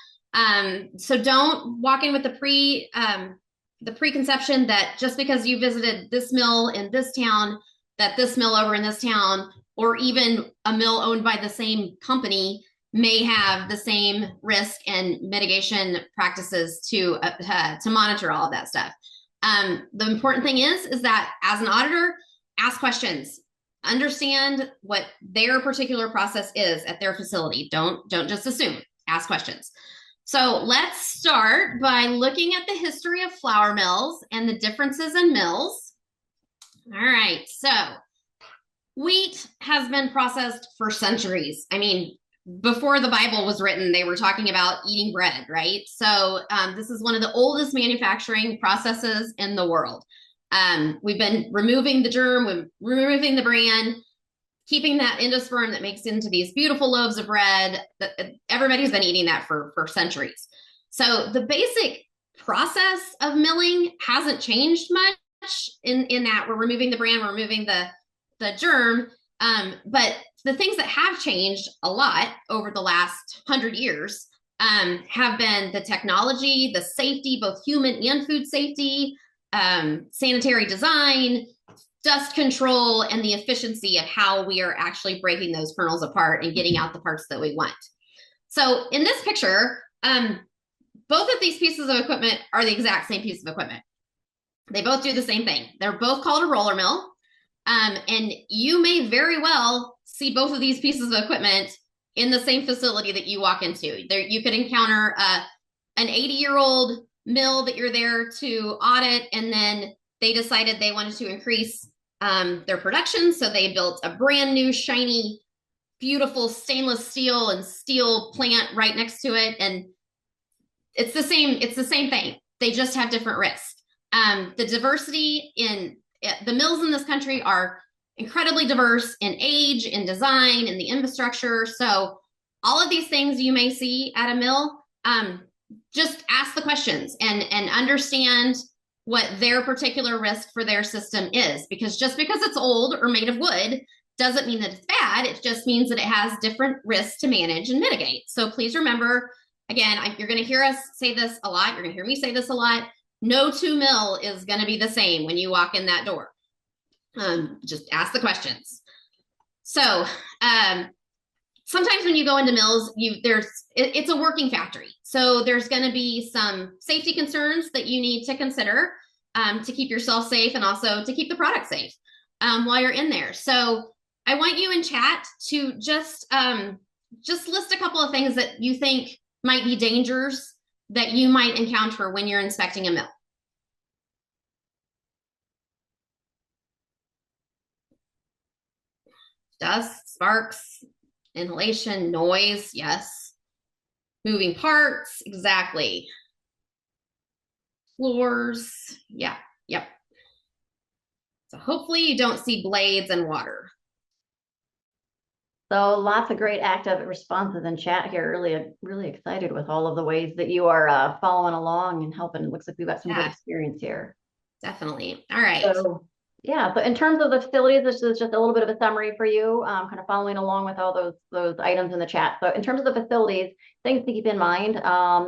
So don't walk in with the preconception that just because you visited this mill in this town, that this mill over in this town, or even a mill owned by the same company, may have the same risk and mitigation practices to monitor all of that stuff. The important thing is that as an auditor, ask questions, understand what their particular process is at their facility. Don't just assume, ask questions. So let's start by looking at the history of flour mills and the differences in mills. All right, so wheat has been processed for centuries. I mean, before the Bible was written, they were talking about eating bread, right? So this is one of the oldest manufacturing processes in the world. We've been removing the germ, removing the bran, keeping that endosperm that makes into these beautiful loaves of bread. Everybody's been eating that for centuries. So the basic process of milling hasn't changed much in that we're removing the bran, we're removing the germ. But the things that have changed a lot over the last 100 years have been the technology, the safety, both human and food safety, sanitary design, dust control, and the efficiency of how we are actually breaking those kernels apart and getting out the parts that we want. So in this picture, both of these pieces of equipment are the exact same piece of equipment. They both do the same thing. They're both called a roller mill. And you may very well see both of these pieces of equipment in the same facility that you walk into. There, you could encounter an 80-year-old mill that you're there to audit, and then they decided they wanted to increase their production. So they built a brand new, shiny, beautiful stainless steel and steel plant right next to it. And it's the same thing. They just have different risks. The diversity in the mills in this country are incredibly diverse in age, in design, in the infrastructure. So all of these things you may see at a mill, just ask the questions and understand what their particular risk for their system is. Because just because it's old or made of wood doesn't mean that it's bad. It just means that it has different risks to manage and mitigate. So please remember, again, you're going to hear us say this a lot. You're going to hear me say this a lot. No two mill is going to be the same when you walk in that door. Just ask the questions. So sometimes when you go into mills, it's a working factory. So there's going to be some safety concerns that you need to consider to keep yourself safe and also to keep the product safe while you're in there. So I want you in chat to just list a couple of things that you think might be dangers that you might encounter when you're inspecting a mill. Dust, sparks, inhalation, noise, yes. Moving parts, exactly. Floors, yeah, yep. So hopefully you don't see blades and water. So lots of great active responses in chat here. Really excited with all of the ways that you are following along and helping. It looks like we've got some good experience here. Definitely. All right. So yeah, but in terms of the facilities, this is just a little bit of a summary for you, kind of following along with all those items in the chat. So in terms of the facilities, things to keep in mind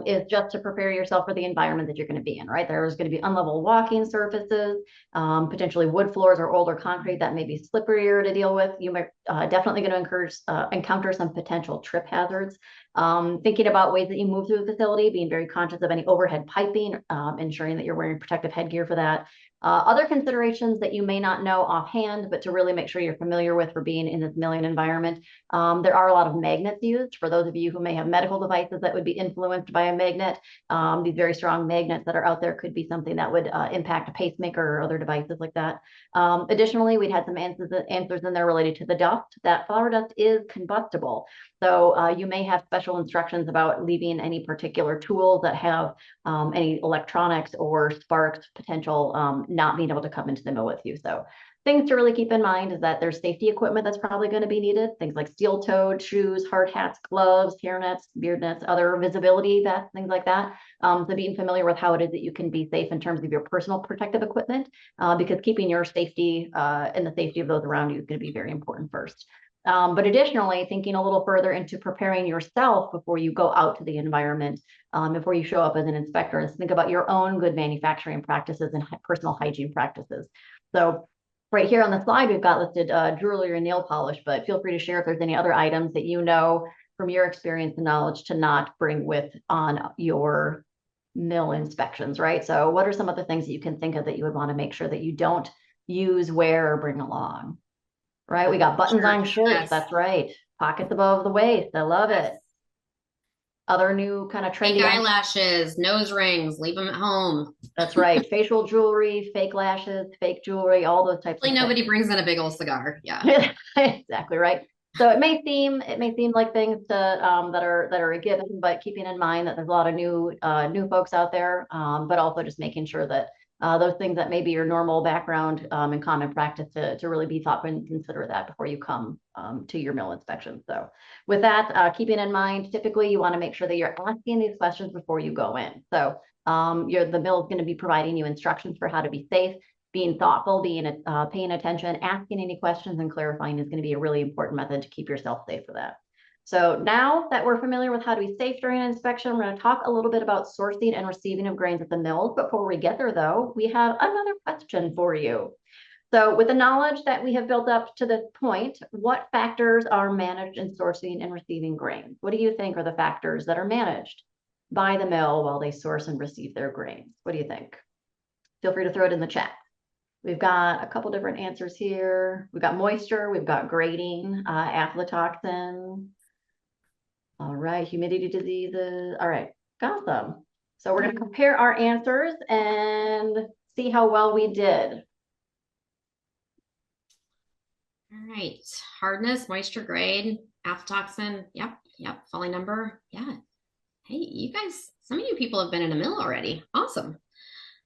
is just to prepare yourself for the environment that you're going to be in, right? There's going to be unlevel walking surfaces, potentially wood floors or older concrete that may be slipperier to deal with. You might definitely going to encounter some potential trip hazards. Thinking about ways that you move through the facility, being very conscious of any overhead piping, ensuring that you're wearing protective headgear for that. Other considerations that you may not know offhand, but to really make sure you're familiar with for being in this milling environment, there are a lot of magnets used. For those of you who may have medical devices that would be influenced by a magnet, these very strong magnets that are out there could be something that would impact a pacemaker or other devices like that. Additionally, we'd had some answers in there related to the dust. That flower dust is combustible. So you may have special instructions about leaving any particular tools that have any electronics or sparks potential not being able to come into the mill with you. So things to really keep in mind is that there's safety equipment that's probably going to be needed. Things like steel-toed shoes, hard hats, gloves, hair nets, beard nets, other visibility vests, things like that. So being familiar with how it is that you can be safe in terms of your personal protective equipment, because keeping your safety and the safety of those around you is going to be very important first. But additionally, thinking a little further into preparing yourself before you go out to the environment, before you show up as an inspector, and think about your own good manufacturing practices and personal hygiene practices. So right here on the slide, we've got listed jewelry and nail polish, but feel free to share if there's any other items that you know from your experience and knowledge to not bring with on your mill inspections, right? So what are some of the things that you can think of that you would want to make sure that you don't use, wear, or bring along? Right, we got buttons on shirts. Yes. That's right. Pockets above the waist. I love it. Other new kind of trendy fake eyelashes, nose rings, leave them at home. That's right. Facial jewelry, fake lashes, fake jewelry, all those types. Nobody brings in a big old cigar. Yeah, exactly right. So it may seem like things to that are a given, but keeping in mind that there's a lot of new folks out there, but also just making sure that those things that may be your normal background and common practice to really be thoughtful and consider that before you come to your mill inspection. So with that, keeping in mind, typically you want to make sure that you're asking these questions before you go in. So the mill is going to be providing you instructions for how to be safe. Being thoughtful, paying attention, asking any questions and clarifying is going to be a really important method to keep yourself safe for that. So now that we're familiar with how to be safe during an inspection, we're going to talk a little bit about sourcing and receiving of grains at the mills. Before we get there though, we have another question for you. So with the knowledge that we have built up to this point, what factors are managed in sourcing and receiving grains? What do you think are the factors that are managed by the mill while they source and receive their grains? What do you think? Feel free to throw it in the chat. We've got a couple different answers here. We've got moisture, we've got grading, aflatoxin. All right, humidity diseases. All right, got them. So we're going to compare our answers and see how well we did. All right, hardness, moisture grade, aflatoxin, yep, falling number, yeah. Hey, you guys, some of you people have been in a mill already. Awesome.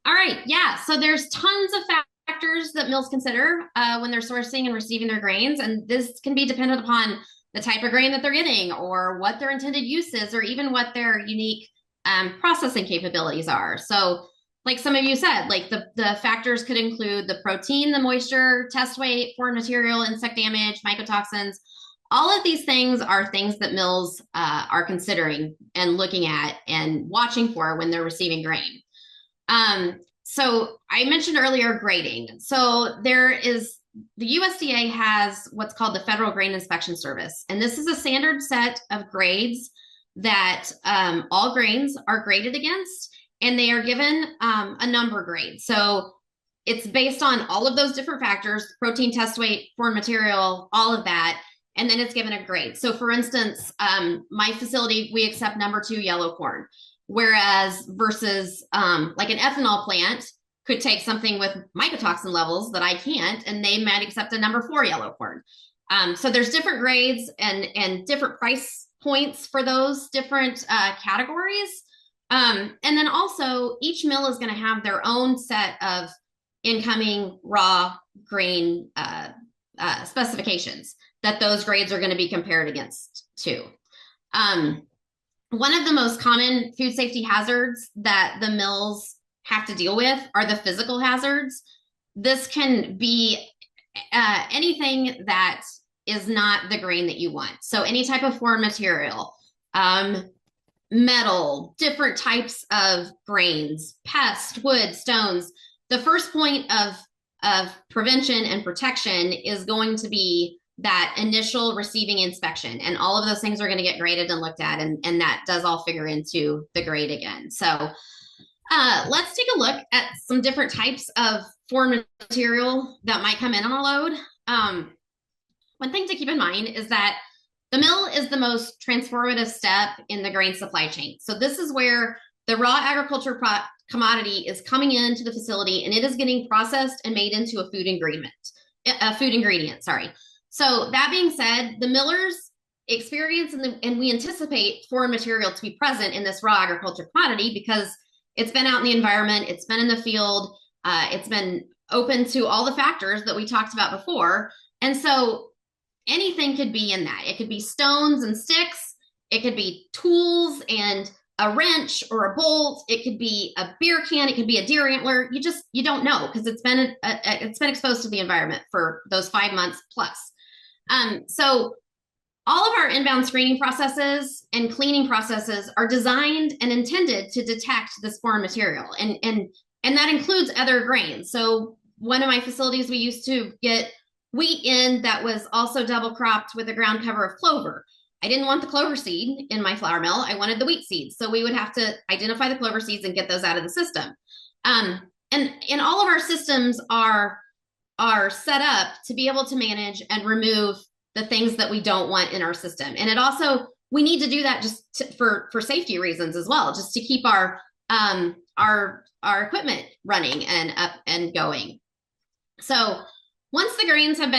All right, yeah, so there's tons of factors that mills consider when they're sourcing and receiving their grains, and this can be dependent upon the type of grain that they're getting or what their intended use is or even what their unique processing capabilities are. So like some of you said, like the factors could include the protein, the moisture, test weight, foreign material, insect damage, mycotoxins. All of these things are things that mills are considering and looking at and watching for when they're receiving grain. So I mentioned earlier grading. So the USDA has what's called the Federal Grain Inspection Service. And this is a standard set of grades that all grains are graded against, and they are given a number grade. So it's based on all of those different factors, protein, test weight, foreign material, all of that. And then it's given a grade. So for instance, my facility, we accept number 2 yellow corn, whereas versus like an ethanol plant could take something with mycotoxin levels that I can't, and they might accept a number 4 yellow corn. So there's different grades and different price points for those different categories. And then also each mill is going to have their own set of incoming raw grain specifications that those grades are going to be compared against too. One of the most common food safety hazards that the mills have to deal with are the physical hazards. This can be anything that is not the grain that you want. So any type of foreign material, metal, different types of grains, pest, wood, stones. The first point of prevention and protection is going to be that initial receiving inspection, and all of those things are going to get graded and looked at, and that does all figure into the grade again. So let's take a look at some different types of foreign material that might come in on a load. One thing to keep in mind is that the mill is the most transformative step in the grain supply chain. So this is where the raw agriculture commodity is coming into the facility, and it is getting processed and made into a food ingredient. So that being said, the millers experience and we anticipate foreign material to be present in this raw agriculture commodity because it's been out in the environment, it's been in the field, it's been open to all the factors that we talked about before. And so anything could be in that. It could be stones and sticks, it could be tools and a wrench or a bolt, it could be a beer can, it could be a deer antler. You don't know because it's been exposed to the environment for those 5 months plus. So all of our inbound screening processes and cleaning processes are designed and intended to detect this foreign material, and that includes other grains. So one of my facilities, we used to get wheat in that was also double cropped with a ground cover of clover. I didn't want the clover seed in my flour mill. I wanted the wheat seeds. So we would have to identify the clover seeds and get those out of the system. And all of our systems are set up to be able to manage and remove the things that we don't want in our system. And it also, we need to do that just for safety reasons as well, just to keep our equipment running and up and going. So once the grains have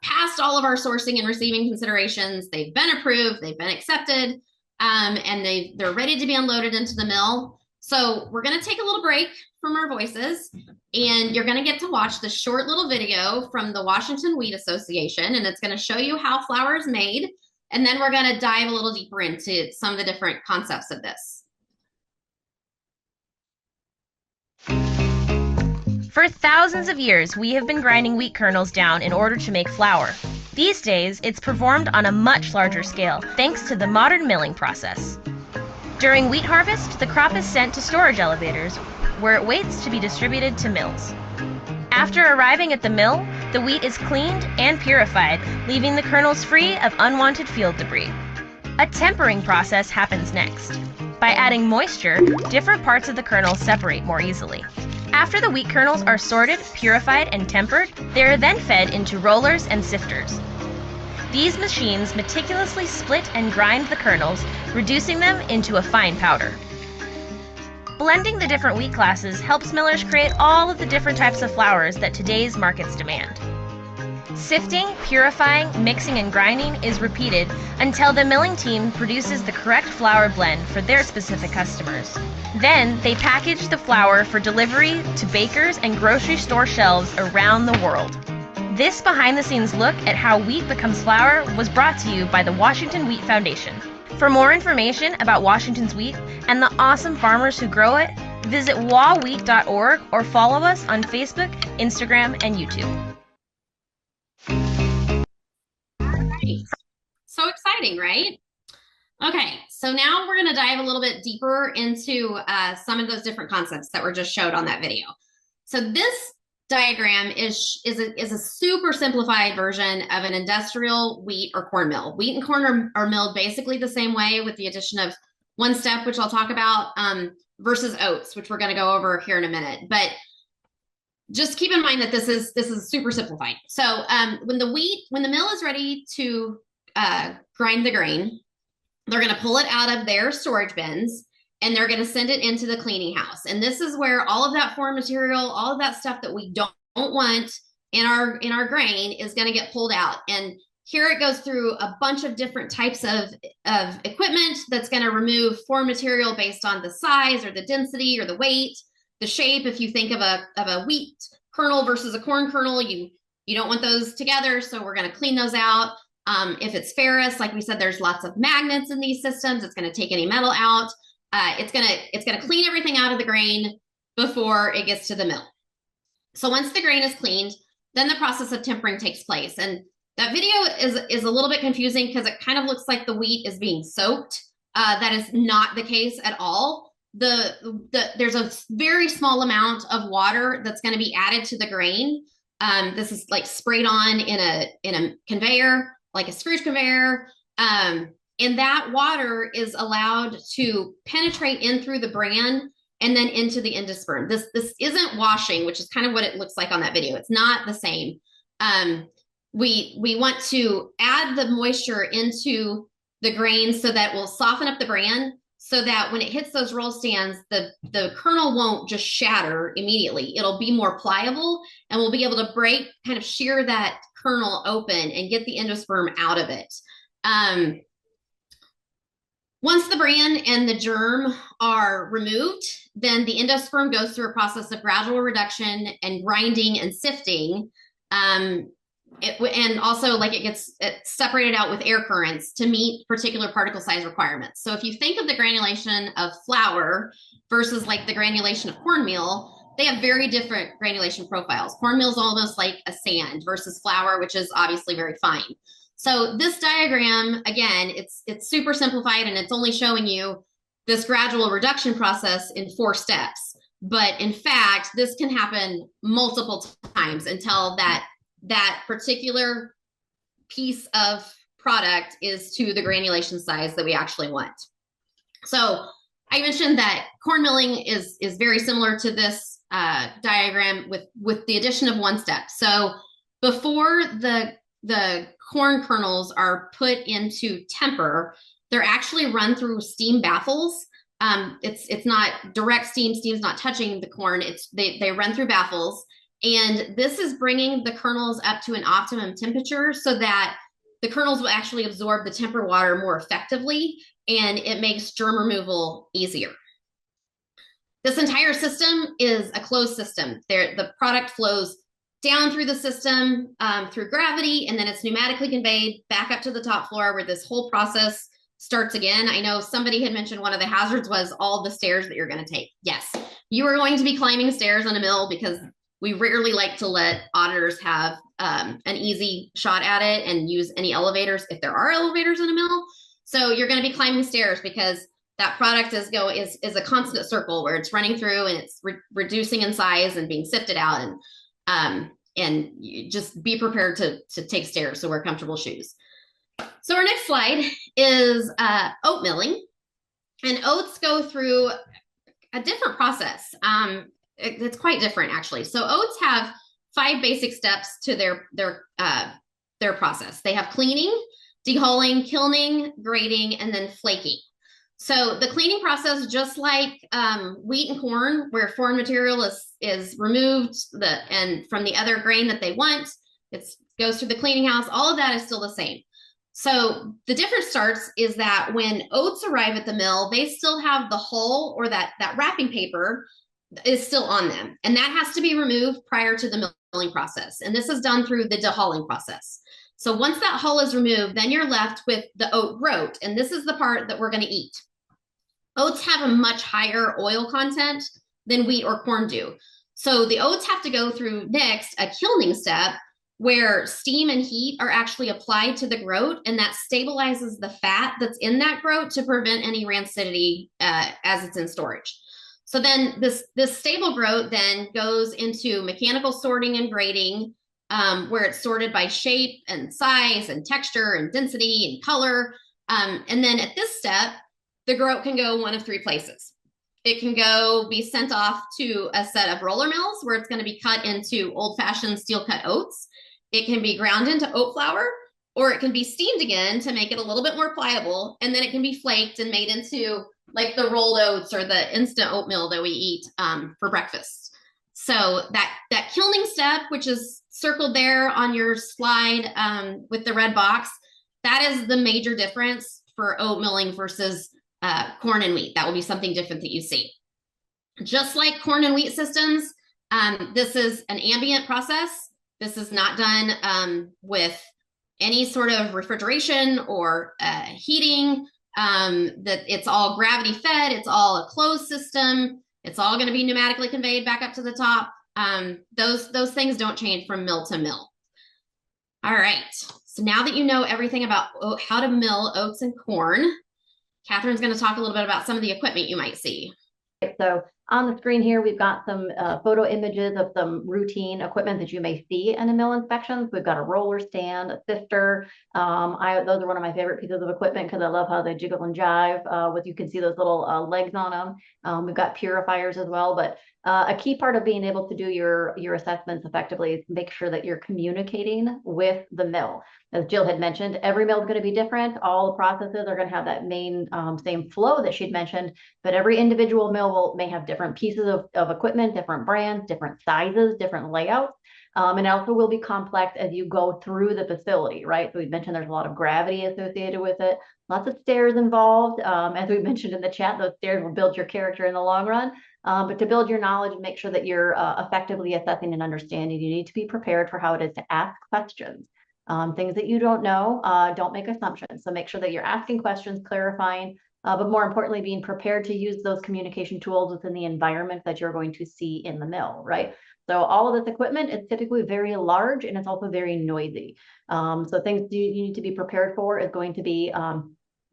passed all of our sourcing and receiving considerations, they've been approved, they've been accepted, and they're ready to be unloaded into the mill. So we're going to take a little break from our voices, and you're going to get to watch the short little video from the Washington Wheat Association, and it's going to show you how flour is made, and then we're going to dive a little deeper into some of the different concepts of this. For thousands of years, we have been grinding wheat kernels down in order to make flour. These days, it's performed on a much larger scale, thanks to the modern milling process. During wheat harvest, the crop is sent to storage elevators, where it waits to be distributed to mills. After arriving at the mill, the wheat is cleaned and purified, leaving the kernels free of unwanted field debris. A tempering process happens next. By adding moisture, different parts of the kernel separate more easily. After the wheat kernels are sorted, purified, and tempered, they are then fed into rollers and sifters. These machines meticulously split and grind the kernels, reducing them into a fine powder. Blending the different wheat classes helps millers create all of the different types of flours that today's markets demand. Sifting, purifying, mixing, and grinding is repeated until the milling team produces the correct flour blend for their specific customers. Then they package the flour for delivery to bakers and grocery store shelves around the world. This behind-the-scenes look at how wheat becomes flour was brought to you by the Washington Wheat Foundation. For more information about Washington's wheat and the awesome farmers who grow it, visit wawheat.org or follow us on Facebook, Instagram, and YouTube. So exciting, right? Okay, so now we're going to dive a little bit deeper into some of those different concepts that were just showed on that video. So this diagram is a super simplified version of an industrial wheat or corn mill. Wheat and corn are milled basically the same way with the addition of one step, which I'll talk about, versus oats, which we're going to go over here in a minute. But just keep in mind that this is super simplified. So when the mill is ready to grind the grain, they're going to pull it out of their storage bins and they're going to send it into the cleaning house. And this is where all of that foreign material, all of that stuff that we don't want in our grain is going to get pulled out. And here it goes through a bunch of different types of equipment that's going to remove foreign material based on the size or the density or the weight, the shape. If you think of a wheat kernel versus a corn kernel, you don't want those together. So we're going to clean those out. If it's ferrous, like we said, there's lots of magnets in these systems. It's going to take any metal out. It's going to clean everything out of the grain before it gets to the mill. So once the grain is cleaned, then the process of tempering takes place. And that video is a little bit confusing because it kind of looks like the wheat is being soaked. That is not the case at all. There's a very small amount of water that's going to be added to the grain. This is like sprayed on in a conveyor, like a screw conveyor. And that water is allowed to penetrate in through the bran and then into the endosperm. This isn't washing, which is kind of what it looks like on that video. It's not the same. We want to add the moisture into the grain so that will soften up the bran so that when it hits those roll stands, the kernel won't just shatter immediately. It'll be more pliable and we'll be able to kind of shear that kernel open and get the endosperm out of it. Once the bran and the germ are removed, then the endosperm goes through a process of gradual reduction and grinding and sifting. And also like it gets separated out with air currents to meet particular particle size requirements. So if you think of the granulation of flour versus like the granulation of cornmeal, they have very different granulation profiles. Cornmeal is almost like a sand versus flour, which is obviously very fine. So this diagram, again, it's super simplified and it's only showing you this gradual reduction process in 4 steps. But in fact, this can happen multiple times until that particular piece of product is to the granulation size that we actually want. So I mentioned that corn milling is very similar to this diagram with the addition of 1 step. So before the corn kernels are put into temper, they're actually run through steam baffles. It's not direct steam. Steam's not touching the corn. They run through baffles. And this is bringing the kernels up to an optimum temperature so that the kernels will actually absorb the temper water more effectively, and it makes germ removal easier. This entire system is a closed system. The product flows down through the system through gravity, and then it's pneumatically conveyed back up to the top floor where this whole process starts again. I know somebody had mentioned one of the hazards was all the stairs that you're going to take. Yes, you are going to be climbing stairs on a mill because we rarely like to let auditors have an easy shot at it and use any elevators if there are elevators in a mill. So you're going to be climbing stairs because that product is a constant circle where it's running through and it's reducing in size and being sifted out, and you just be prepared to take stairs, so wear comfortable shoes. So our next slide is oat milling, and oats go through a different process. It's quite different actually. So oats have 5 basic steps to their process. They have cleaning, dehulling, kilning, grating, and then flaking. So the cleaning process, just like wheat and corn, where foreign material is removed and from the other grain that they want, it goes through the cleaning house. All of that is still the same. So the difference starts is that when oats arrive at the mill, they still have the hull, or that wrapping paper is still on them, and that has to be removed prior to the milling process. And this is done through the dehulling process. So once that hull is removed, then you're left with the oat groat, and this is the part that we're going to eat. Oats have a much higher oil content than wheat or corn do. So the oats have to go through next a kilning step where steam and heat are actually applied to the groat, and that stabilizes the fat that's in that groat to prevent any rancidity as it's in storage. So then this stable groat then goes into mechanical sorting and grading, where it's sorted by shape and size and texture and density and color. And then at this step, the groat can go one of three places. It can go be sent off to a set of roller mills where it's going to be cut into old-fashioned steel-cut oats. It can be ground into oat flour, or it can be steamed again to make it a little bit more pliable, and then it can be flaked and made into like the rolled oats or the instant oatmeal that we eat for breakfast. So that kilning step, which is circled there on your slide with the red box, that is the major difference for oat milling versus corn and wheat. That will be something different that you see. Just like corn and wheat systems, this is an ambient process. This is not done with any sort of refrigeration or heating. That it's all gravity fed. It's all a closed system. It's all going to be pneumatically conveyed back up to the top. Those things don't change from mill to mill. All right. So now that you know everything about how to mill oats and corn, Catherine's going to talk a little bit about some of the equipment you might see. So on the screen here, we've got some photo images of some routine equipment that you may see in a mill inspections. We've got a roller stand, a sifter. Those are one of my favorite pieces of equipment because I love how they jiggle and jive. You can see those little legs on them. We've got purifiers as well, but a key part of being able to do your assessments effectively is make sure that you're communicating with the mill. As Jill had mentioned, every mill is going to be different. All the processes are going to have that main same flow that she'd mentioned, but every individual mill may have different pieces of equipment, different brands, different sizes, different layouts. And it also will be complex as you go through the facility, right? So we mentioned there's a lot of gravity associated with it, lots of stairs involved. As we mentioned in the chat, those stairs will build your character in the long run. But to build your knowledge and make sure that you're effectively assessing and understanding, you need to be prepared for how it is to ask questions. Things that you don't know, don't make assumptions. So make sure that you're asking questions, clarifying, but more importantly, being prepared to use those communication tools within the environment that you're going to see in the mill, right? So all of this equipment is typically very large and it's also very noisy. So things you need to be prepared for is going to be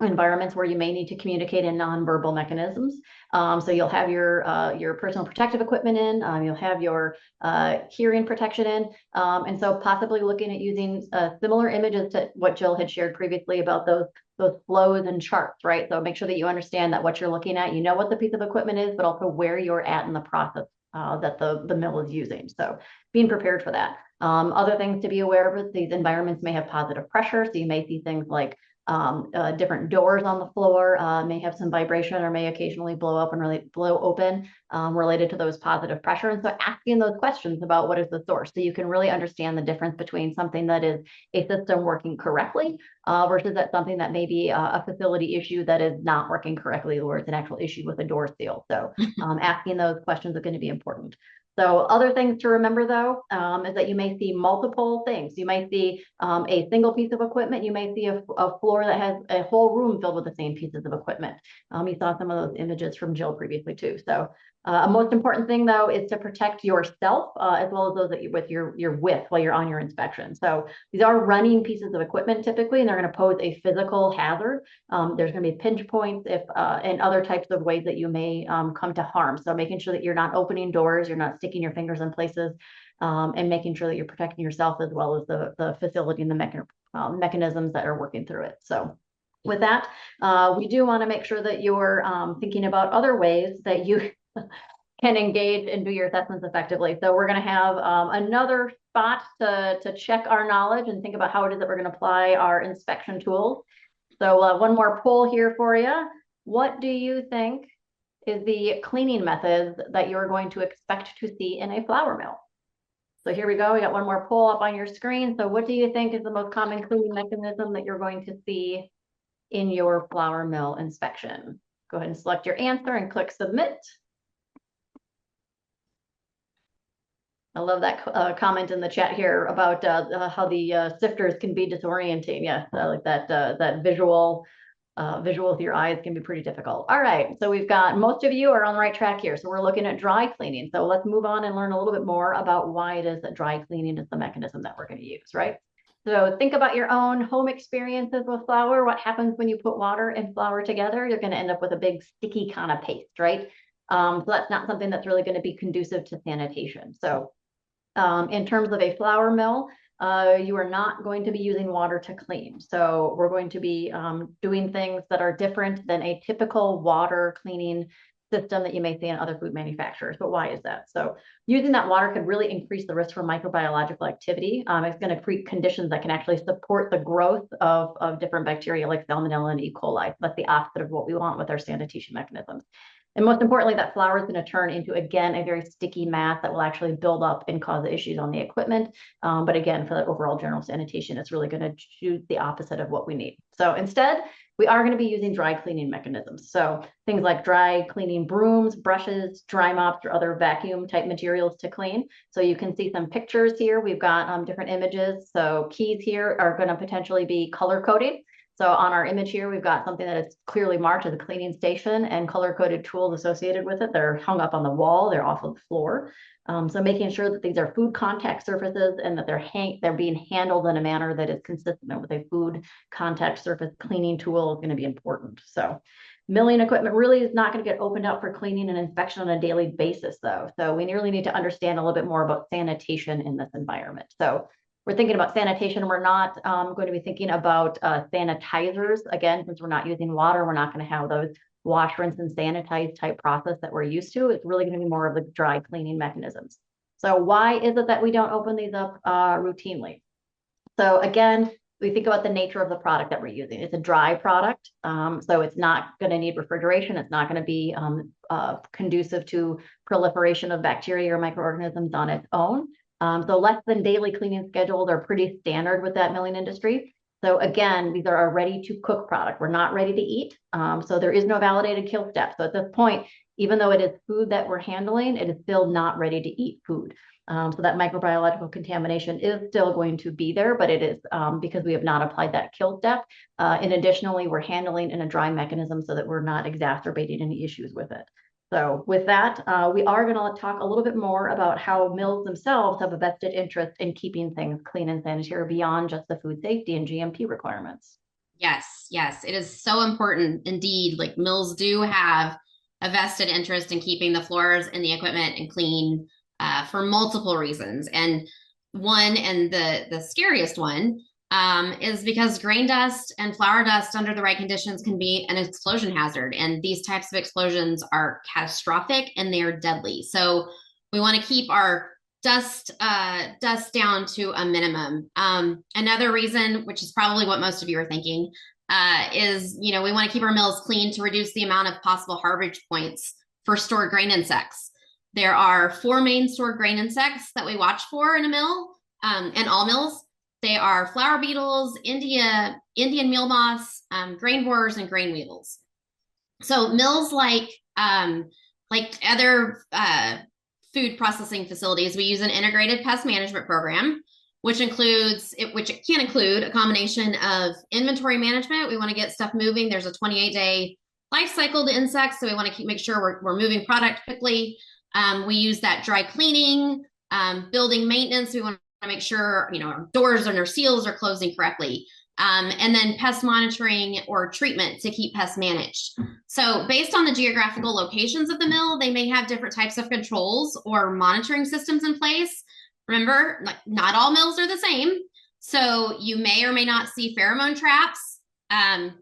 environments where you may need to communicate in nonverbal mechanisms. So you'll have your personal protective equipment in, you'll have your hearing protection in, and so possibly looking at using similar images to what Jill had shared previously about those flows and charts, right? So make sure that you understand that what you're looking at, you know what the piece of equipment is, but also where you're at in the process that the mill is using. So being prepared for that. Other things to be aware of is these environments may have positive pressure. So you may see things like different doors on the floor may have some vibration or may occasionally blow up and really blow open related to those positive pressure. And so asking those questions about what is the source, so you can really understand the difference between something that is a system working correctly versus that something that may be a facility issue that is not working correctly, or it's an actual issue with a door seal. So asking those questions is going to be important. So other things to remember, though, is that you may see multiple things. You might see a single piece of equipment. You may see a floor that has a whole room filled with the same pieces of equipment. You saw some of those images from Jill previously, too. So a most important thing, though, is to protect yourself as well as those that you're with while you're on your inspection. So these are running pieces of equipment typically, and they're going to pose a physical hazard. There's going to be pinch points and other types of ways that you may come to harm. So making sure that you're not opening doors, you're not sticking your fingers in places, and making sure that you're protecting yourself as well as the facility and the mechanisms that are working through it. So with that, we do want to make sure that you're thinking about other ways that you can engage and do your assessments effectively. So we're going to have another spot to check our knowledge and think about how it is that we're going to apply our inspection tools. So one more poll here for you. what do you think is the cleaning methods that you're going to expect to see in a flour mill? So here we go. We got one more poll up on your screen. So what do you think is the most common cleaning mechanism that you're going to see in your flour mill inspection? Go ahead and select your answer and click submit. I love that comment in the chat here about how the sifters can be disorienting. Yeah, I like that that visual with your eyes can be pretty difficult. All right, so we've got most of you are on the right track here. So we're looking at dry cleaning. So let's move on and learn a little bit more about why it is that dry cleaning is the mechanism that we're going to use, right? So think about your own home experiences with flour. What happens when you put water and flour together? You're going to end up with a big sticky kind of paste, right? So that's not something that's really going to be conducive to sanitation. So in terms of a flour mill, you are not going to be using water to clean. So we're going to be doing things that are different than a typical water cleaning system that you may see in other food manufacturers. But why is that? So using that water could really increase the risk for microbiological activity. It's going to create conditions that can actually support the growth of different bacteria like Salmonella and E. coli. That's the opposite of what we want with our sanitation mechanisms. And most importantly, that flour is going to turn into, again, a very sticky mass that will actually build up and cause issues on the equipment. But again, for the overall general sanitation, it's really going to do the opposite of what we need. So instead, we are going to be using dry cleaning mechanisms. So things like dry cleaning brooms, brushes, dry mops, or other vacuum type materials to clean. So you can see some pictures here. We've got different images. So keys here are going to potentially be color coded. So on our image here, we've got something that is clearly marked as a cleaning station and color-coded tools associated with it. They're hung up on the wall, they're off of the floor. So making sure that these are food contact surfaces and that they're being handled in a manner that is consistent with a food contact surface cleaning tool is going to be important. So milling equipment really is not going to get opened up for cleaning and inspection on a daily basis, though. So we really need to understand a little bit more about sanitation in this environment. So we're thinking about sanitation. We're not going to be thinking about sanitizers. Again, since we're not using water, we're not going to have those wash, rinse, and sanitize type process that we're used to. It's really going to be more of the dry cleaning mechanisms. So why is it that we don't open these up routinely? So again, we think about the nature of the product that we're using. It's a dry product, so it's not going to need refrigeration. It's not going to be conducive to proliferation of bacteria or microorganisms on its own. So less than daily cleaning schedules are pretty standard with that milling industry. So again, these are a ready to cook product. We're not ready to eat. So there is no validated kill step. So at this point, even though it is food that we're handling, it is still not ready to eat food. So that microbiological contamination is still going to be there, but it is because we have not applied that kill step. And additionally, we're handling in a dry mechanism so that we're not exacerbating any issues with it. So with that, we are going to talk a little bit more about how mills themselves have a vested interest in keeping things clean and sanitary beyond just the food safety and GMP requirements. Yes, yes, it is so important indeed. Like mills do have a vested interest in keeping the floors and the equipment and clean for multiple reasons. And one, and the scariest one, is because grain dust and flour dust under the right conditions can be an explosion hazard. And these types of explosions are catastrophic and they are deadly. So we want to keep our dust down to a minimum. Another reason, which is probably what most of you are thinking, is, we want to keep our mills clean to reduce the amount of possible harvest points for stored grain insects. There are 4 main stored grain insects that we watch for in a mill, and all mills. They are flour beetles, Indian meal moths, grain borers, and grain weevils. So mills like other food processing facilities, we use an integrated pest management program, which it can include a combination of inventory management. We want to get stuff moving. There's a 28-day life cycle to insects, so we want to make sure we're moving product quickly. We use that dry cleaning, building maintenance. We want to make sure, our doors and our seals are closing correctly. And then pest monitoring or treatment to keep pests managed. So based on the geographical locations of the mill, they may have different types of controls or monitoring systems in place. Remember, not all mills are the same. So you may or may not see pheromone traps.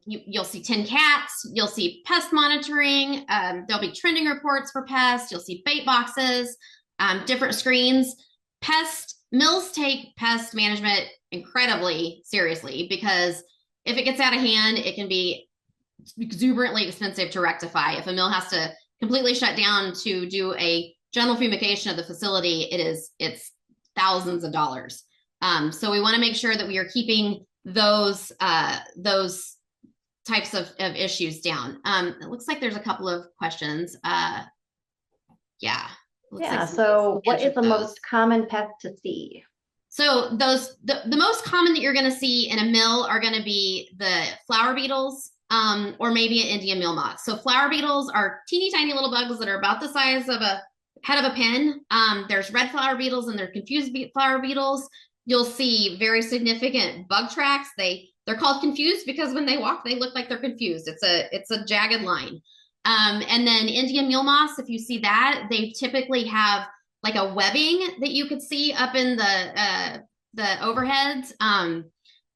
You'll see tin cats. You'll see pest monitoring. There'll be trending reports for pests. You'll see bait boxes, different screens. Mills take pest management incredibly seriously because if it gets out of hand, it can be exuberantly expensive to rectify. If a mill has to completely shut down to do a general fumigation of the facility, it's thousands of dollars. So we want to make sure that we are keeping those types of issues down. It looks like there's a couple of questions. Yeah. Yeah. So what is the most common pest to see? So the most common that you're going to see in a mill are going to be the flower beetles, or maybe an Indian meal moth. So flower beetles are teeny tiny little bugs that are about the size of a head of a pin. There's red flower beetles and there's confused flower beetles. You'll see very significant bug tracks. They're called confused because when they walk, they look like they're confused. It's a jagged line. And then Indian meal moths, if you see that, they typically have like a webbing that you could see up in the overheads.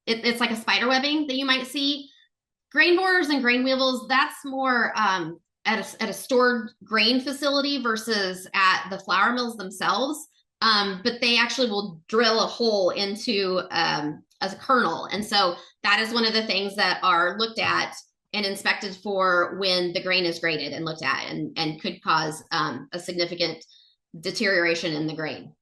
It's like a spider webbing that you might see. Grain borers and grain weevils, that's more at a stored grain facility versus at the flour mills themselves. But they actually will drill a hole into a kernel. And so that is one of the things that are looked at and inspected for when the grain is graded and looked at, and could cause a significant deterioration in the grain.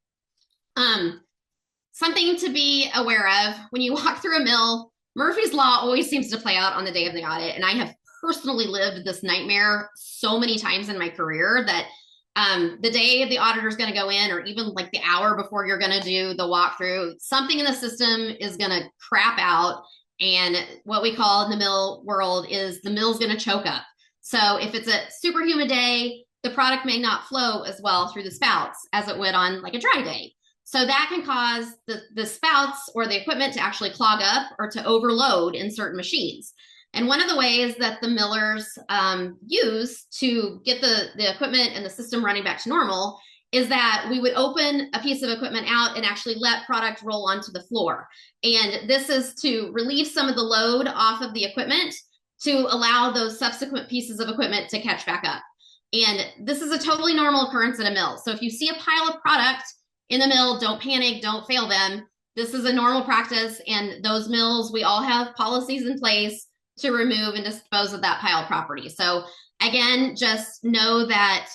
Something to be aware of when you walk through a mill, Murphy's Law always seems to play out on the day of the audit. And I have personally lived this nightmare so many times in my career that the day the auditor is going to go in, or even like the hour before you're going to do the walkthrough, something in the system is going to crap out. And what we call in the mill world is the mill's going to choke up. So if it's a super humid day, the product may not flow as well through the spouts as it would on like a dry day. So that can cause the spouts or the equipment to actually clog up or to overload in certain machines. And one of the ways that the millers use to get the equipment and the system running back to normal is that we would open a piece of equipment out and actually let product roll onto the floor. And this is to relieve some of the load off of the equipment to allow those subsequent pieces of equipment to catch back up. And this is a totally normal occurrence at a mill. So if you see a pile of product in the mill, don't panic, don't fail them. This is a normal practice. And those mills, we all have policies in place to remove and dispose of that pile of property. So again, just know that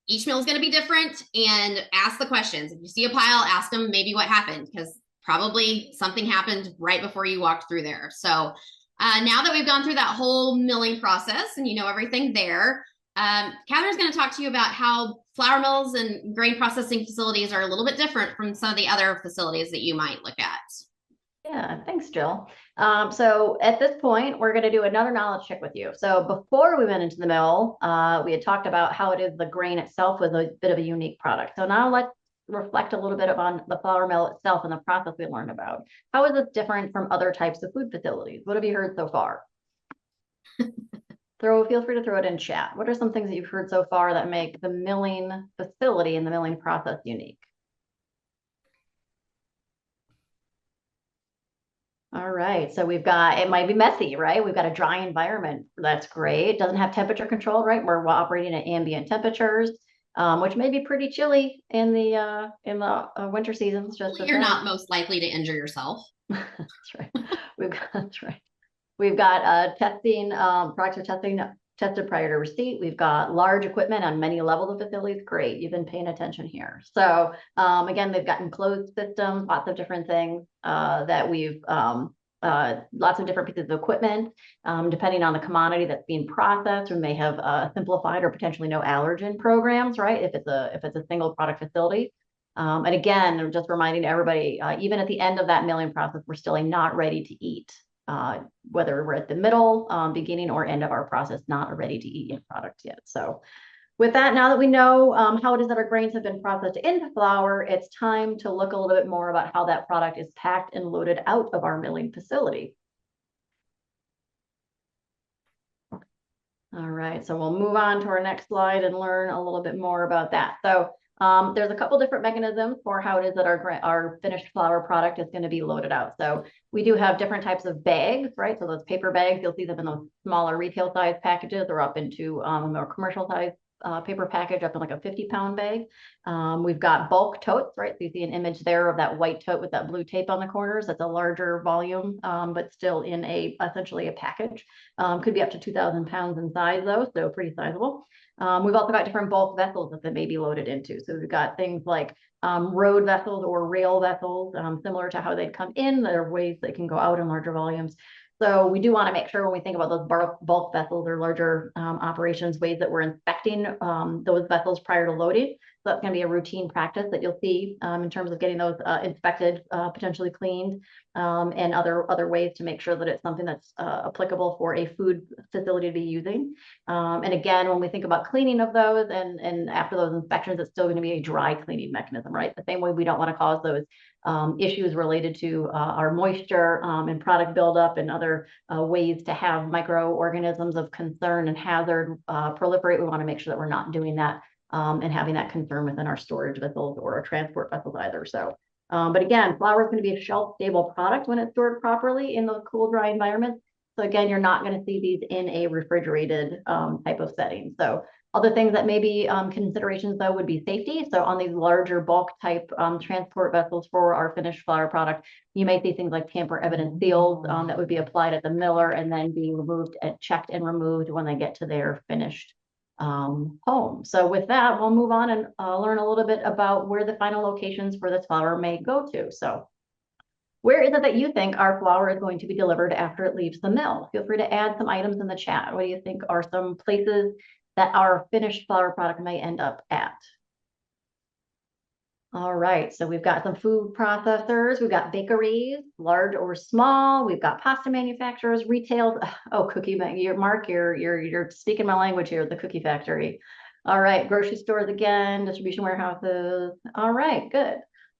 each mill is going to be different, and ask the questions. If you see a pile, ask them maybe what happened, because probably something happened right before you walked through there. So now that we've gone through that whole milling process and you know everything there, Catherine's going to talk to you about how flour mills and grain processing facilities are a little bit different from some of the other facilities that you might look at. Yeah, thanks, Jill. So at this point, we're going to do another knowledge check with you. So before we went into the mill, we had talked about how it is the grain itself was a bit of a unique product. So now let's reflect a little bit on the flour mill itself and the process we learned about. How is this different from other types of food facilities? What have you heard so far? Feel free to throw it in chat. What are some things that you've heard so far that make the milling facility and the milling process unique? All right, so we've got, it might be messy, right? We've got a dry environment. That's great. It doesn't have temperature control, right? We're operating at ambient temperatures, which may be pretty chilly in the winter seasons. Just you're not most likely to injure yourself. That's right. That's right. We've got testing, products are tested prior to receipt. We've got large equipment on many levels of facilities. Great, you've been paying attention here. So again, they've got enclosed systems, lots of different things that we've, lots of different pieces of equipment. Depending on the commodity that's being processed, we may have simplified or potentially no allergen programs, right? If it's a single product facility. And again, I'm just reminding everybody, even at the end of that milling process, we're still not ready to eat. Whether we're at the middle, beginning, or end of our process, not a ready to eat product yet. So with that, now that we know how it is that our grains have been processed into flour, it's time to look a little bit more about how that product is packed and loaded out of our milling facility. All right, so we'll move on to our next slide and learn a little bit more about that. So there's a couple different mechanisms for how it is that our finished flour product is going to be loaded out. So we do have different types of bags, right? So those paper bags, you'll see them in those smaller retail size packages or up into more commercial size paper package up in like a 50-pound bag. We've got bulk totes, right? So you see an image there of that white tote with that blue tape on the corners. That's a larger volume, but still in essentially a package. Could be up to 2,000 pounds in size though, so pretty sizable. We've also got different bulk vessels that they may be loaded into. So we've got things like road vessels or rail vessels, similar to how they'd come in. There are ways they can go out in larger volumes. So we do want to make sure when we think about those bulk vessels or larger operations, ways that we're inspecting those vessels prior to loading. So that's going to be a routine practice that you'll see in terms of getting those inspected, potentially cleaned, and other ways to make sure that it's something that's applicable for a food facility to be using. And again, when we think about cleaning of those and after those inspections, it's still going to be a dry cleaning mechanism, right? The same way we don't want to cause those issues related to our moisture and product buildup and other ways to have microorganisms of concern and hazard proliferate. We want to make sure that we're not doing that and having that concern within our storage vessels or our transport vessels either. So, but again, flour is going to be a shelf-stable product when it's stored properly in those cool, dry environments. So again, you're not going to see these in a refrigerated type of setting. So other things that may be considerations though would be safety. So on these larger bulk type transport vessels for our finished flour product, you may see things like tamper evident seals that would be applied at the miller and then being removed and checked and removed when they get to their finished home. So with that, we'll move on and learn a little bit about where the final locations for this flour may go to. So where is it that you think our flour is going to be delivered after it leaves the mill? Feel free to add some items in the chat. What do you think are some places that our finished flour product may end up at? All right, so we've got some food processors, we've got bakeries, large or small, we've got pasta manufacturers, retail. Oh, Mark, you're speaking my language here, the cookie factory. All right, grocery stores again, distribution warehouses. All right, good.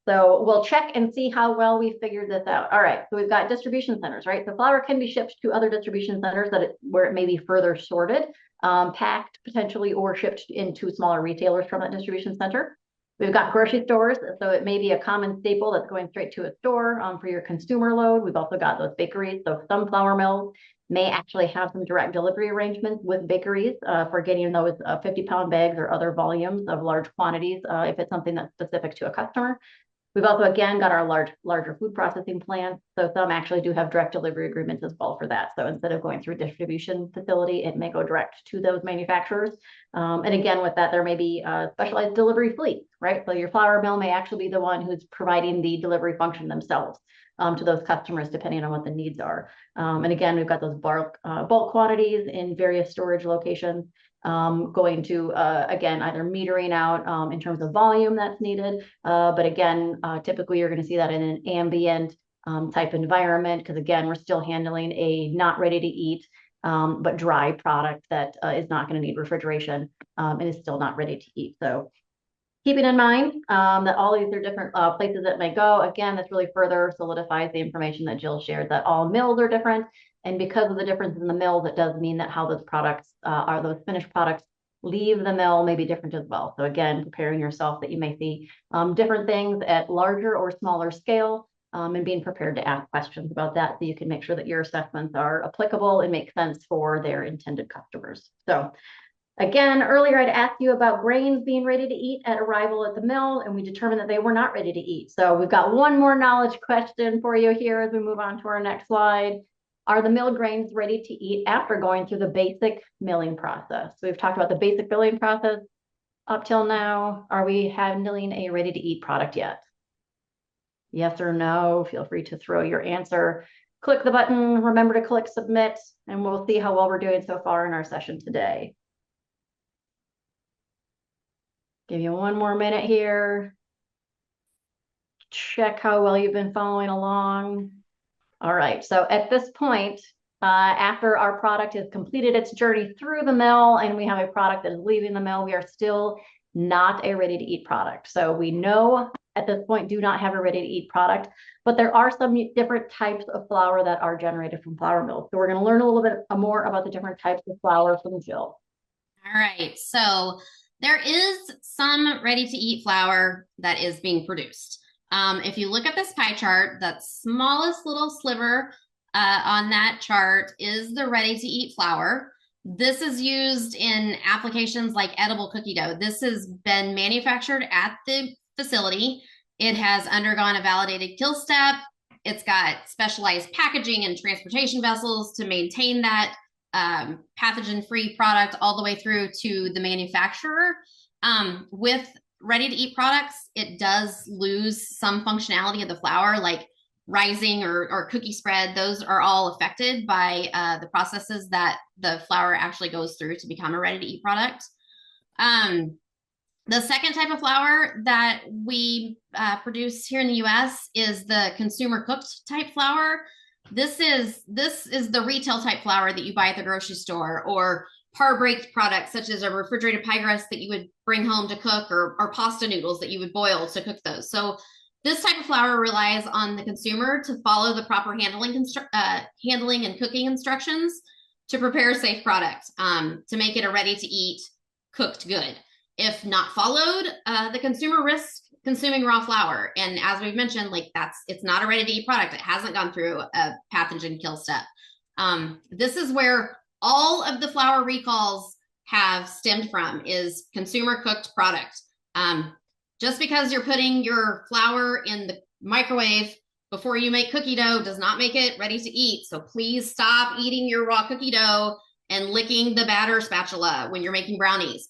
So we'll check and see how well we figured this out. All right, so we've got distribution centers, right? So flour can be shipped to other distribution centers where it may be further sorted, packed potentially, or shipped into smaller retailers from that distribution center. We've got grocery stores, so it may be a common staple that's going straight to a store for your consumer load. We've also got those bakeries. So some flour mills may actually have some direct delivery arrangements with bakeries for getting those 50-pound bags or other volumes of large quantities if it's something that's specific to a customer. We've also, again, got our larger food processing plants. So some actually do have direct delivery agreements as well for that. So instead of going through a distribution facility, it may go direct to those manufacturers. And again, with that, there may be a specialized delivery fleet, right? So your flour mill may actually be the one who's providing the delivery function themselves to those customers, depending on what the needs are. And again, we've got those bulk quantities in various storage locations. Going to, again, either metering out in terms of volume that's needed. But again, typically you're going to see that in an ambient type environment, because again, we're still handling a not ready to eat, but dry product that is not going to need refrigeration and is still not ready to eat. So keeping in mind that all these are different places that may go. Again, this really further solidifies the information that Jill shared, that all mills are different. And because of the difference in the mills, it does mean that how those products those finished products leave the mill may be different as well. So again, preparing yourself that you may see different things at larger or smaller scale and being prepared to ask questions about that so you can make sure that your assessments are applicable and make sense for their intended customers. So again, earlier I'd asked you about grains being ready to eat at arrival at the mill, and we determined that they were not ready to eat. So we've got one more knowledge question for you here as we move on to our next slide. Are the milled grains ready to eat after going through the basic milling process? So we've talked about the basic milling process up till now. Are we handling a ready to eat product yet? Yes or no? Feel free to throw your answer. Click the button, remember to click submit, and we'll see how well we're doing so far in our session today. Give you one more minute here. Check how well you've been following along. All right, so at this point, after our product has completed its journey through the mill and we have a product that is leaving the mill, we are still not a ready-to-eat product. So we know at this point do not have a ready-to-eat product, but there are some different types of flour that are generated from flour mills. So we're going to learn a little bit more about the different types of flour from Jill. All right, so there is some ready-to-eat flour that is being produced. If you look at this pie chart, that smallest little sliver on that chart is the ready-to-eat flour. This is used in applications like edible cookie dough. This has been manufactured at the facility. It has undergone a validated kill step. It's got specialized packaging and transportation vessels to maintain that pathogen-free product all the way through to the manufacturer. With ready-to-eat products, it does lose some functionality of the flour, like rising or cookie spread. Those are all affected by the processes that the flour actually goes through to become a ready-to-eat product. The second type of flour that we produce here in the US is the consumer cooked type flour. This is the retail type flour that you buy at the grocery store, or par baked products such as a refrigerated pie crust that you would bring home to cook, or pasta noodles that you would boil to cook those. So this type of flour relies on the consumer to follow the proper handling and cooking instructions to prepare a safe product, to make it a ready to eat cooked good. If not followed, the consumer risks consuming raw flour. And as we've mentioned, like it's not a ready to eat product. It hasn't gone through a pathogen kill step. This is where all of the flour recalls have stemmed from, is consumer cooked product. Just because you're putting your flour in the microwave before you make cookie dough does not make it ready to eat. So please stop eating your raw cookie dough and licking the batter spatula when you're making brownies.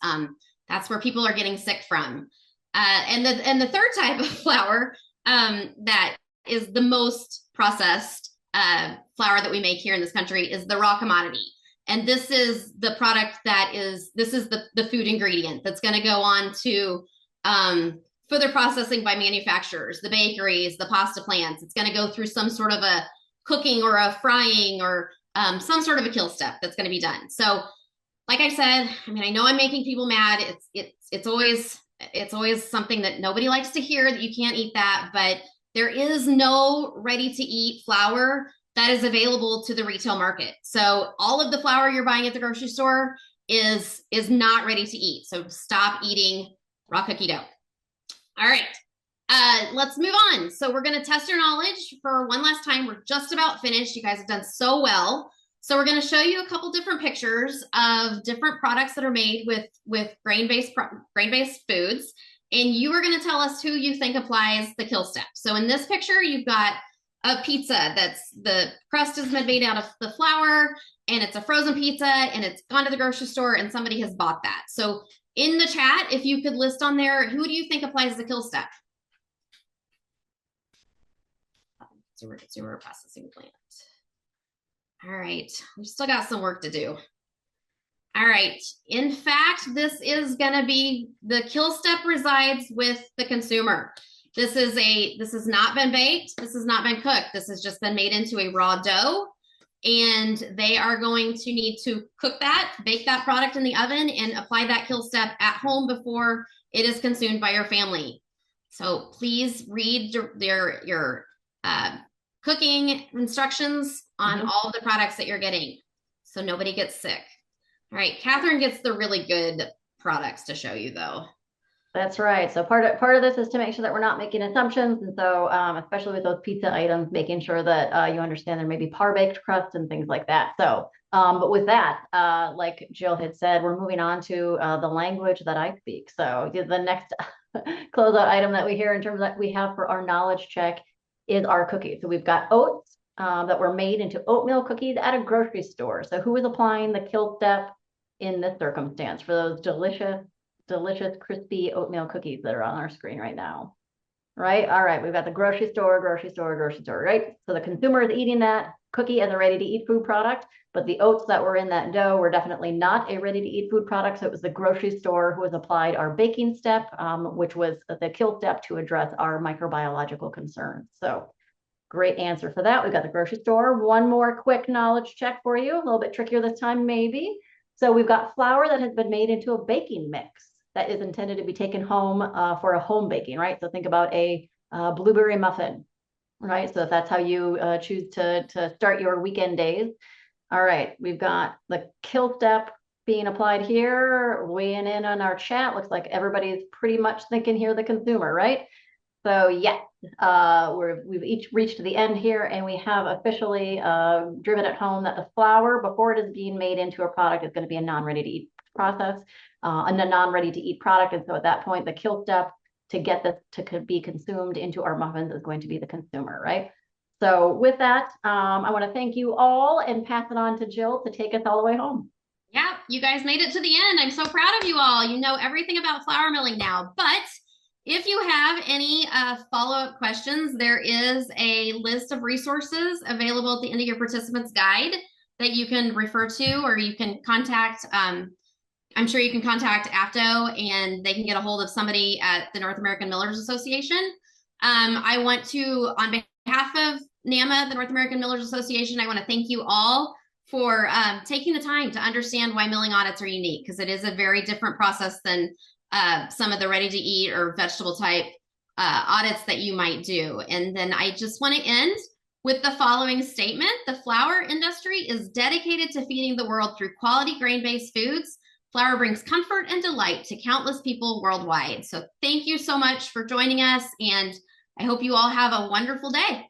That's where people are getting sick from. And the third type of flour that is the most processed flour that we make here in this country is the raw commodity. And this is the product this is the food ingredient that's going to go on to further processing by manufacturers, the bakeries, the pasta plants. It's going to go through some sort of a cooking or a frying or some sort of a kill step that's going to be done. So like I said, I mean, I know I'm making people mad. It's always something that nobody likes to hear, that you can't eat that, but there is no ready to eat flour that is available to the retail market. So all of the flour you're buying at the grocery store is not ready to eat. So stop eating raw cookie dough. All right, let's move on. So we're going to test your knowledge for one last time. We're just about finished. You guys have done so well. So we're going to show you a couple different pictures of different products that are made with grain-based foods. And you are going to tell us who you think applies the kill step. So in this picture, you've got a pizza the crust is made out of the flour, and it's a frozen pizza, and it's gone to the grocery store and somebody has bought that. So in the chat, if you could list on there, who do you think applies the kill step? Consumer processing plant. All right, we've still got some work to do. All right, in fact, this is gonna be, the kill step resides with the consumer. This has not been baked, this has not been cooked, this has just been made into a raw dough, and they are going to need to cook that, bake that product in the oven, and apply that kill step at home before it is consumed by your family. So please read your cooking instructions on all of the products that you're getting, so nobody gets sick. All right, Catherine gets the really good products to show you though. That's right. So part of this is to make sure that we're not making assumptions. And so especially with those pizza items, making sure that you understand there may be par baked crust and things like that. So, but with that, like Jill had said, we're moving on to the language that I speak. So the next closeout item that we hear in terms of that we have for our knowledge check is our cookies. So we've got oats that were made into oatmeal cookies at a grocery store. So who is applying the kill step in this circumstance for those delicious crispy oatmeal cookies that are on our screen right now? Right? All right, we've got the grocery store, right? So the consumer is eating that cookie as a ready-to-eat food product, but the oats that were in that dough were definitely not a ready-to-eat food product. So it was the grocery store who has applied our baking step, which was the kill step to address our microbiological concerns. So great answer for that. We've got the grocery store. One more quick knowledge check for you, a little bit trickier this time, maybe. So we've got flour that has been made into a baking mix that is intended to be taken home for a home baking, right? So think about a blueberry muffin, right? So if that's how you choose to start your weekend days. All right, we've got the kill step being applied here, weighing in on our chat. Looks like everybody's pretty much thinking here the consumer, right? So yes, we've each reached the end here, and we have officially driven it home that the flour, before it is being made into a product, is going to be a non-ready to eat process, a non-ready to eat product. And so at that point, the kill step to get this to be consumed into our muffins is going to be the consumer, right? So with that, I want to thank you all and pass it on to Jill to take us all the way home. Yeah, you guys made it to the end. I'm so proud of you all. You know everything about flour milling now. But if you have any follow-up questions, there is a list of resources available at the end of your participants guide that you can refer to, or you can contact, I'm sure you can contact AFDO and they can get a hold of somebody at the North American Millers Association. I want to, on behalf of NAMA, the North American Millers Association, I want to thank you all for taking the time to understand why milling audits are unique, because it is a very different process than some of the ready to eat or vegetable type audits that you might do. And then I just want to end with the following statement. The flour industry is dedicated to feeding the world through quality grain-based foods. Flour brings comfort and delight to countless people worldwide. So thank you so much for joining us, and I hope you all have a wonderful day.